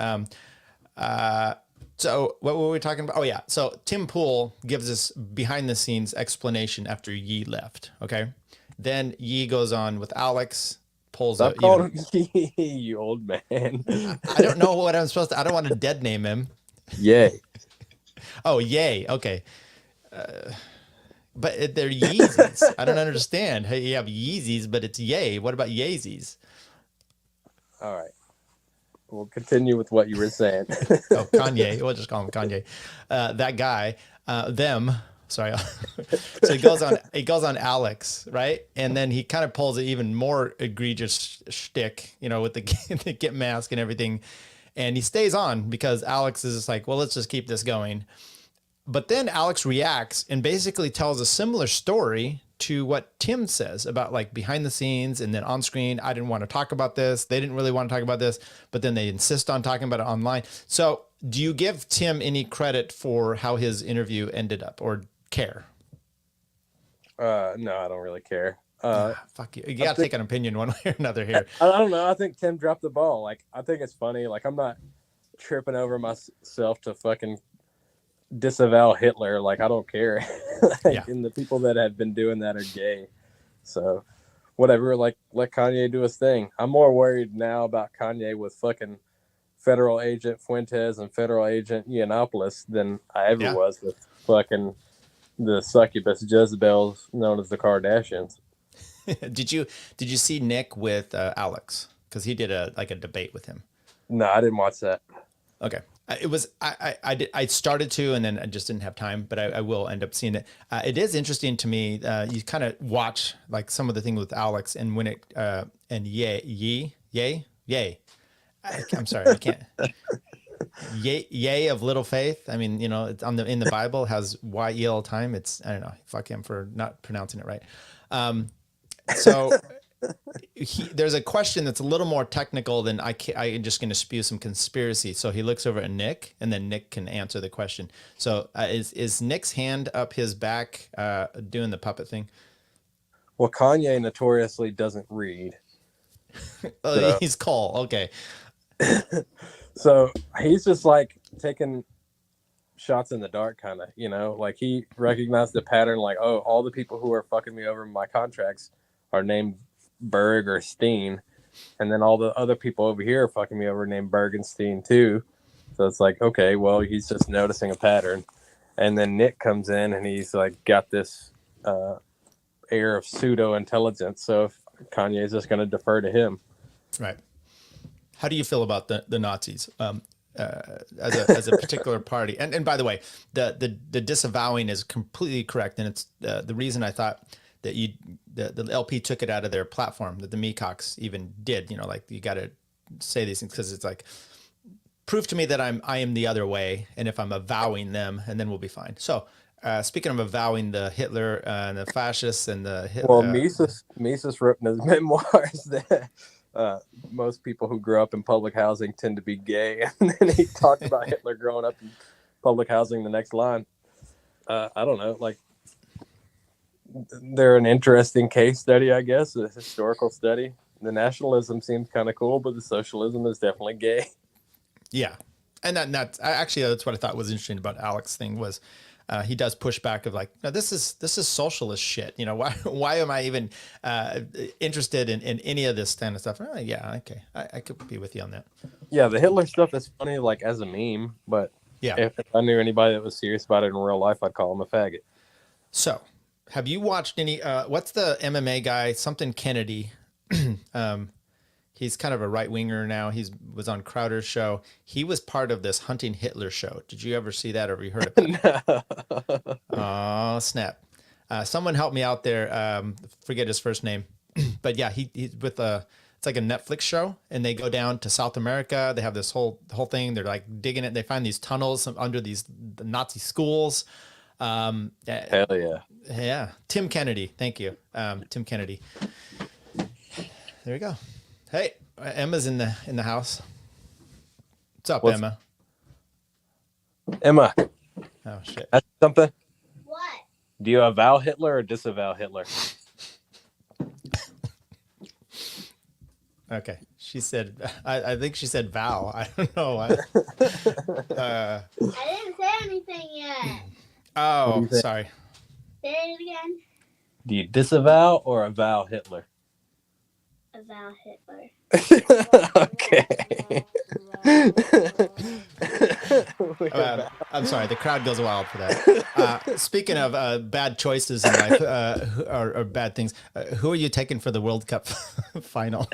So what were we talking about? Oh yeah. So Tim Pool gives us behind the scenes explanation after Yi left. Okay. Then Yi goes on with Alex, pulls Stop calling him Yi, you old man. I don't know what I'm supposed to. I don't want to dead name him. Yay. Oh, yay. Okay. But they're Yeezys. I don't understand. Hey, you have Yeezys, but it's yay. What about Yeezys? All right. We'll continue with what you were saying. Oh, Kanye. We'll just call him Kanye. That guy, them. Sorry. So he goes on Alex, right? And then he kind of pulls an even more egregious shtick, with the get mask and everything. And he stays on because Alex is just like, well, let's just keep this going. But then Alex reacts and basically tells a similar story to what Tim says about like behind the scenes and then on screen. I didn't want to talk about this. They didn't really want to talk about this, but then they insist on talking about it online. So do you give Tim any credit for how his interview ended up or care? No, I don't really care. Fuck you. You got to take an opinion one way or another here. I don't know. I think Tim dropped the ball. Like, I think it's funny. Like, I'm not tripping over myself to fucking disavow Hitler. Like, I don't care. And the people that have been doing that are gay. So, whatever. Like, let Kanye do his thing. I'm more worried now about Kanye with fucking federal agent Fuentes and federal agent Yiannopoulos than I ever was with fucking the succubus Jezebels known as the Kardashians. Did you see Nick with Alex? Because he did a debate with him. No, I didn't watch that. Okay, it was I started to, and then I just didn't have time, but I will end up seeing it. It is interesting to me. You kind of watch like some of the thing with Alex, and when it and yay. I'm sorry, I can't. Yay of little faith. I mean, it's in the Bible has YE all the time. It's, I don't know. Fuck him for not pronouncing it right. So there's a question that's a little more technical than I'm just going to spew some conspiracy. So he looks over at Nick, and then Nick can answer the question. So is Nick's hand up his back doing the puppet thing? Well, Kanye notoriously doesn't read. So. He's Cole. Okay. So he's just like taking shots in the dark, kind of, like he recognized the pattern, like, oh, all the people who are fucking me over in my contracts are named Berg or Steen, and then all the other people over here are fucking me over named Berg and Steen too. So it's like, okay, well, he's just noticing a pattern. And then Nick comes in and he's like got this air of pseudo intelligence. So if Kanye's just going to defer to him, right? How do you feel about the Nazis as a particular party? And by the way, the disavowing is completely correct, and it's the reason I thought that the LP took it out of their platform, that the Meacocks even did. Like, you got to say these things because it's like, prove to me that I am the other way, and if I'm avowing them, and then we'll be fine. So speaking of avowing the Hitler and the fascists and the Hitler, well, Mises wrote in his memoirs that most people who grow up in public housing tend to be gay, and then he talked about Hitler growing up in public housing the next line. I don't know, like, they're an interesting case study, I guess, a historical study. The nationalism seems kind of cool, but the socialism is definitely gay. Yeah. And that's what I thought was interesting about Alex's thing was he does push back of like, no, this is socialist shit. You know, why am I even interested in any of this kind of stuff? Oh, yeah, okay, I could be with you on that. Yeah, the Hitler stuff is funny, like as a meme, but yeah, if I knew anybody that was serious about it in real life, I'd call him a faggot. So, have you watched any? What's the MMA guy? Something Kennedy. He's kind of a right winger now. Was on Crowder's show. He was part of this Hunting Hitler show. Did you ever see that or have you heard of it? No. Oh, snap. Someone help me out there. Forget his first name. But yeah, he's with it's like a Netflix show, and they go down to South America. They have this whole thing. They're like digging it. They find these tunnels under the Nazi schools. Hell yeah. Yeah. Tim Kennedy. Thank you. Tim Kennedy. There we go. Hey, Emma's in the house. What's up, Emma? Emma. Oh shit. That's something. What? Do you avow Hitler or disavow Hitler? Okay. She said, I think she said vow. I don't know. I didn't say anything yet. Oh, sorry. Say it again. Do you disavow or avow Hitler? Avow Hitler. Okay. I'm sorry. The crowd goes wild for that. Speaking of bad choices in life or bad things, who are you taking for the World Cup final?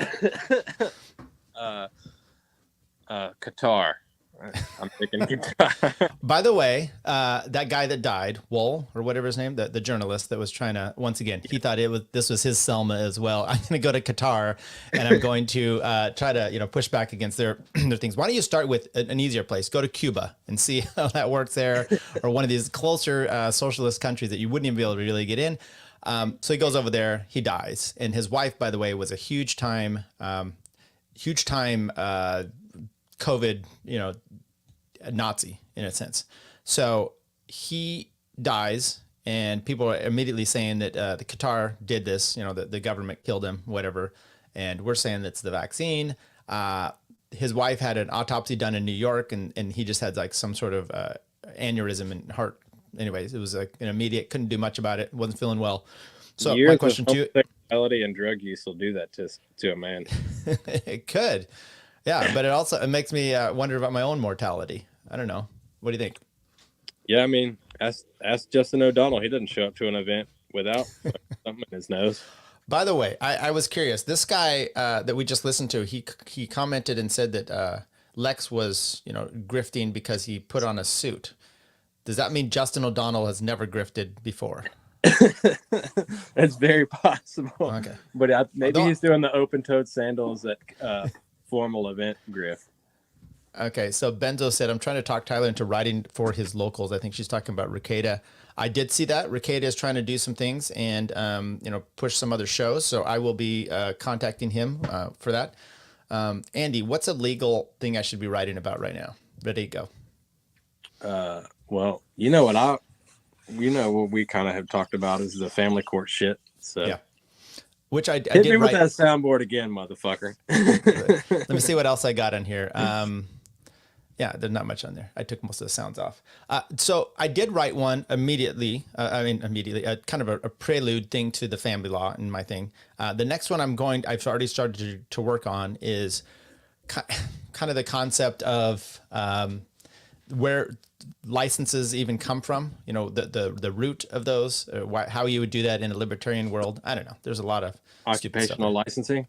Qatar. I'm thinking Qatar. By the way, that guy that died, Wool or whatever his name, the journalist that was trying to, once again, he thought this was his Selma as well. I'm going to go to Qatar and I'm going to try to push back against their things. Why don't you start with an easier place? Go to Cuba and see how that works there, or one of these closer socialist countries that you wouldn't even be able to really get in. So he goes over there, he dies, and his wife, by the way, was a huge time COVID, Nazi in a sense. So he dies, and people are immediately saying that the Qatar did this, the government killed him, whatever. And we're saying that's the vaccine. His wife had an autopsy done in New York, and he just had like some sort of aneurysm in heart. Anyways, it was like an immediate, couldn't do much about it, wasn't feeling well. So Years my question of to you, homosexuality and drug use will do that to a man. it could. Yeah, but it makes me wonder about my own mortality. I don't know. What do you think? Yeah, I mean, ask Justin O'Donnell. He doesn't show up to an event without something in his nose. By the way, I was curious. This guy that we just listened to, he commented and said that Lex was, grifting because he put on a suit. Does that mean Justin O'Donnell has never grifted before? That's very possible. Okay, but maybe he's doing the open-toed sandals at formal event griff. Okay, so Benzo said, I'm trying to talk Tyler into writing for his locals. I think she's talking about Ricada. I did see that. Ricada is trying to do some things and, push some other shows. So I will be contacting him for that. Andy, what's a legal thing I should be writing about right now? Ready to go. Well, what we kind of have talked about is the family court shit. So yeah. Which I hit did me with write. that soundboard again, motherfucker. Let me see what else I got on here. Yeah, there's not much on there. I took most of the sounds off. So I did write one immediately. Kind of a prelude thing to the family law in my thing. The next one I've already started to work on is kind of the concept of where licenses even come from. The root of those, how you would do that in a libertarian world. I don't know. There's a lot of occupational licensing.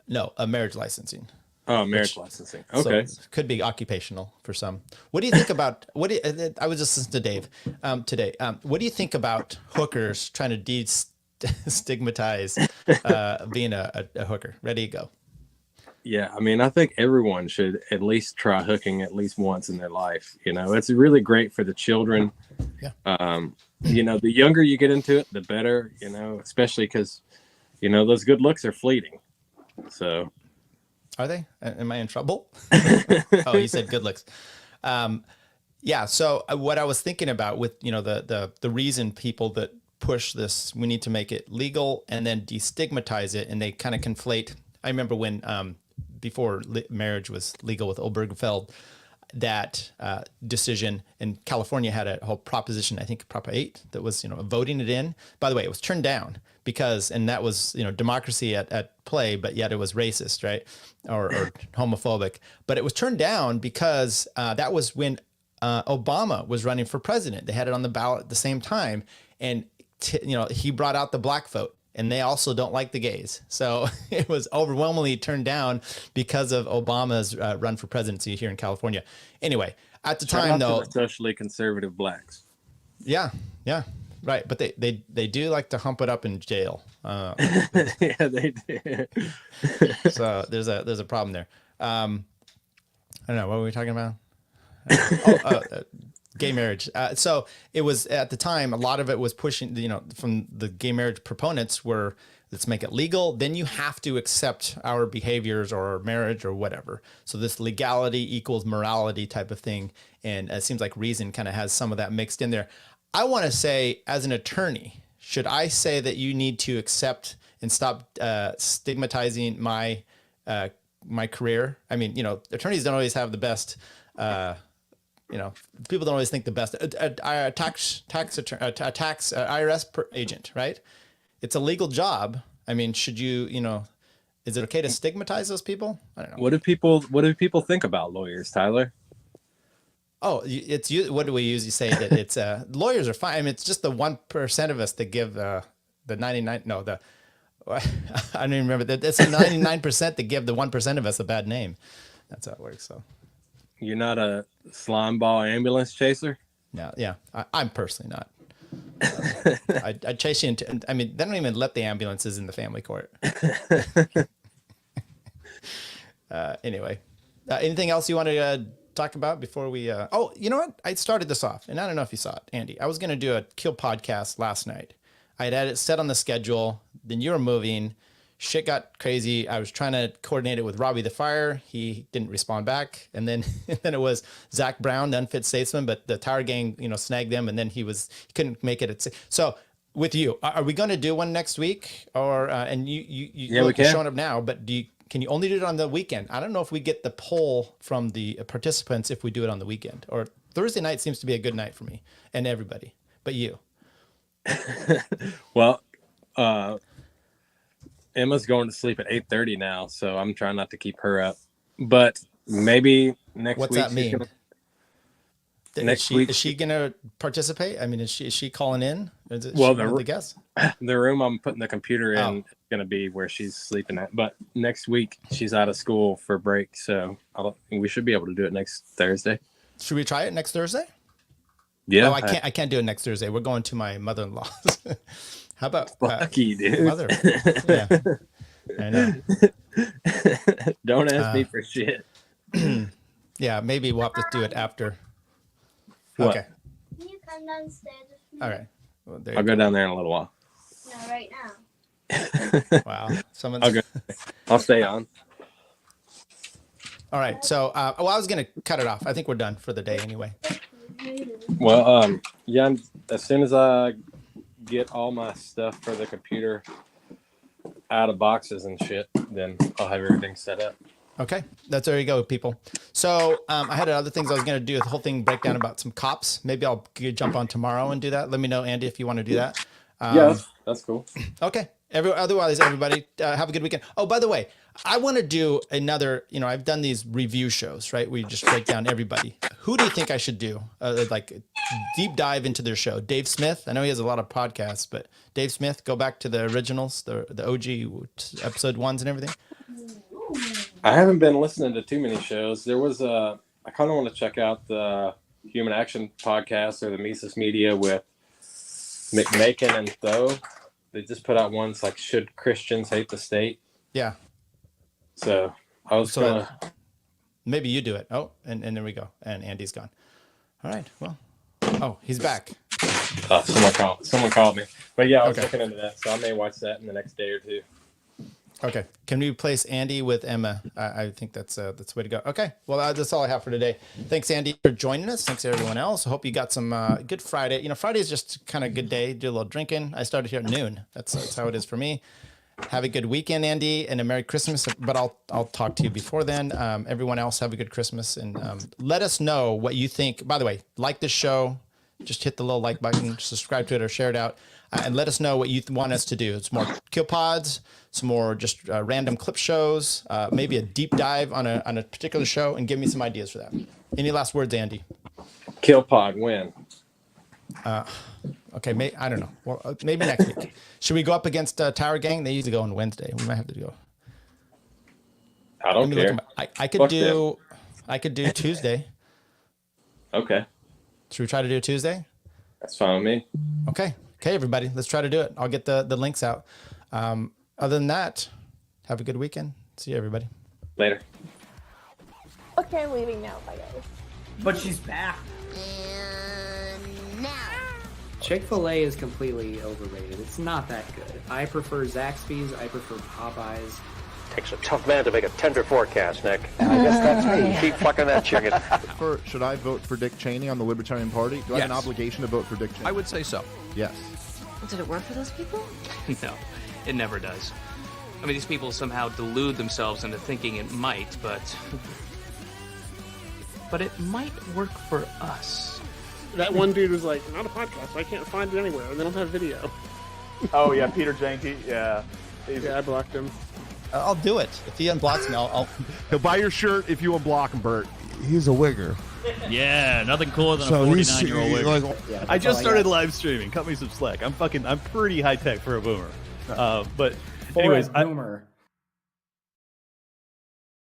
No, a marriage licensing. Oh, marriage licensing. Okay. So could be occupational for some. What do you think about, I was just listening to Dave today. What do you think about hookers trying to destigmatize being a hooker? Ready to go. Yeah, I mean, I think everyone should at least try hooking at least once in their life. It's really great for the children. Yeah. The younger you get into it, the better, especially because, those good looks are fleeting. So. Are they? Am I in trouble? Oh, you said good looks. Yeah. So what I was thinking about with, the reason people that push this, we need to make it legal and then destigmatize it. And they kind of conflate. I remember when, before marriage was legal with Obergefell, that decision, and California had a whole proposition, I think Prop 8, that was, voting it in. By the way, it was turned down because, and that was, democracy at play, but yet it was racist, right? Or homophobic. But it was turned down because that was when Obama was running for president. They had it on the ballot at the same time. And, he brought out the black vote. And they also don't like the gays. So it was overwhelmingly turned down because of Obama's run for presidency here in California. Anyway, at the time, though, socially conservative blacks. Yeah, right. But they do like to hump it up in jail. Yeah, they do. So there's a problem there. I don't know, what were we talking about? Gay marriage. So it was, at the time, a lot of it was pushing, from the gay marriage proponents were, let's make it legal. Then you have to accept our behaviors or marriage or whatever. So this legality equals morality type of thing. And it seems like reason kind of has some of that mixed in there. I want to say, as an attorney, should I say that you need to accept and stop stigmatizing my career? I mean, attorneys don't always have the best, people don't always think the best. A tax IRS agent, right? It's a legal job. I mean, should you, is it okay to stigmatize those people? I don't know. What do people think about lawyers, Tyler? Oh, what do we usually say? That it's lawyers are fine. I mean, it's just the 1% of us that give the 99. No, I don't even remember that. It's the 99% that give the 1% of us a bad name. That's how it works. So. You're not a slime ball ambulance chaser? No, yeah, I'm personally not. I chase you into. I mean, they don't even let the ambulances in the family court. Anyway, anything else you want to talk about before we? Oh, you know what? I started this off, and I don't know if you saw it, Andy. I was going to do a KillPodcast last night. I had it set on the schedule. Then you were moving. Shit got crazy. I was trying to coordinate it with Robbie the Fire. He didn't respond back. And then it was Zach Brown, the unfit statesman, but the Tower Gang, snagged him, and then he couldn't make it. So with you, are we going to do one next week? Or and you're showing up now, but can you only do it on the weekend? I don't know if we get the poll from the participants if we do it on the weekend. Or Thursday night seems to be a good night for me and everybody, but you. Well, Emma's going to sleep at 8:30 now, so I'm trying not to keep her up. But maybe next week. What's that mean? Is she going to participate? I mean, is she calling in? The guest? The room I'm putting the computer in is going to be where she's sleeping at. But next week she's out of school for break, so we should be able to do it next Thursday. Should we try it next Thursday? Yeah. Oh, I can't do it next Thursday. We're going to my mother-in-law's. How about lucky dude? Mother? Yeah, I know. Don't ask me for shit. Yeah, maybe we'll have to do it after. What? Okay. Can you come downstairs with me? All right. Well, I'll go down there in a little while. No, right now. Wow. I'll stay on. All right. So, I was gonna cut it off. I think we're done for the day anyway. Well, yeah. As soon as I get all my stuff for the computer out of boxes and shit, then I'll have everything set up. Okay, there you go, people. So I had other things I was going to do, the whole thing breakdown about some cops. Maybe I'll jump on tomorrow and do that. Let me know, Andy, if you want to do that. Yeah, that's cool. Okay. Otherwise, everybody, have a good weekend. Oh, by the way, I want to do another, I've done these review shows, right? We just break down everybody. Who do you think I should do? Like deep dive into their show. Dave Smith. I know he has a lot of podcasts, but Dave Smith, go back to the originals, the OG episode 1s and everything. I haven't been listening to too many shows. There was I kind of want to check out the Human Action podcast or the Mises Media with McMakin and Tho. They just put out ones like "Should Christians Hate the State?" Yeah. So I was gonna. Maybe you do it. Oh, and there we go. And Andy's gone. All right. Well. Oh, he's back. Someone called me. But yeah, I was looking into that, so I may watch that in the next day or two. Okay. Can we replace Andy with Emma? I think that's the way to go. Okay. Well, that's all I have for today. Thanks, Andy, for joining us. Thanks to everyone else. I hope you got some good Friday. Friday is just kind of a good day. Do a little drinking. I started here at noon. That's how it is for me. Have a good weekend, Andy, and a Merry Christmas. But I'll talk to you before then. Everyone else, have a good Christmas, and let us know what you think. By the way, like this show, just hit the little like button, subscribe to it, or share it out, and let us know what you want us to do. It's more Kill Pods, some more just random clip shows, maybe a deep dive on a particular show, and give me some ideas for that. Any last words, Andy? Kill Pod win. Okay, I don't know. Well, maybe next week. Should we go up against Tower Gang? They usually go on Wednesday. We might have to go. I don't care. I could do Tuesday. Okay. Should we try to do Tuesday? That's fine with me. Okay, everybody, let's try to do it. I'll get the links out. Other than that, have a good weekend. See you, everybody. Later. Okay, I'm leaving now. Bye, guys. But she's back. Chick-fil-A is completely overrated. It's not that good. I prefer Zaxby's. I prefer Popeyes. Takes a tough man to make a tender forecast, Nick. I guess that's me. Keep fucking that chicken. Should I vote for Dick Cheney on the Libertarian Party? Do I have an obligation to vote for Dick Cheney? I would say so. Yes. Did it work for those people? No, it never does. I mean, these people somehow delude themselves into thinking it might, but it might work for us. That one dude was like, not a podcast. I can't find it anywhere. They don't have video. Oh, yeah, Peter Janke. Yeah. Yeah, I blocked him. I'll do it. If he unblocks me, I'll... He'll buy your shirt if you unblock him, Bert. He's a wigger. Yeah, nothing cooler than a 49-year-old wigger. Like, I just started live streaming. Cut me some slack. I'm pretty high tech for a boomer. But anyways, boomer.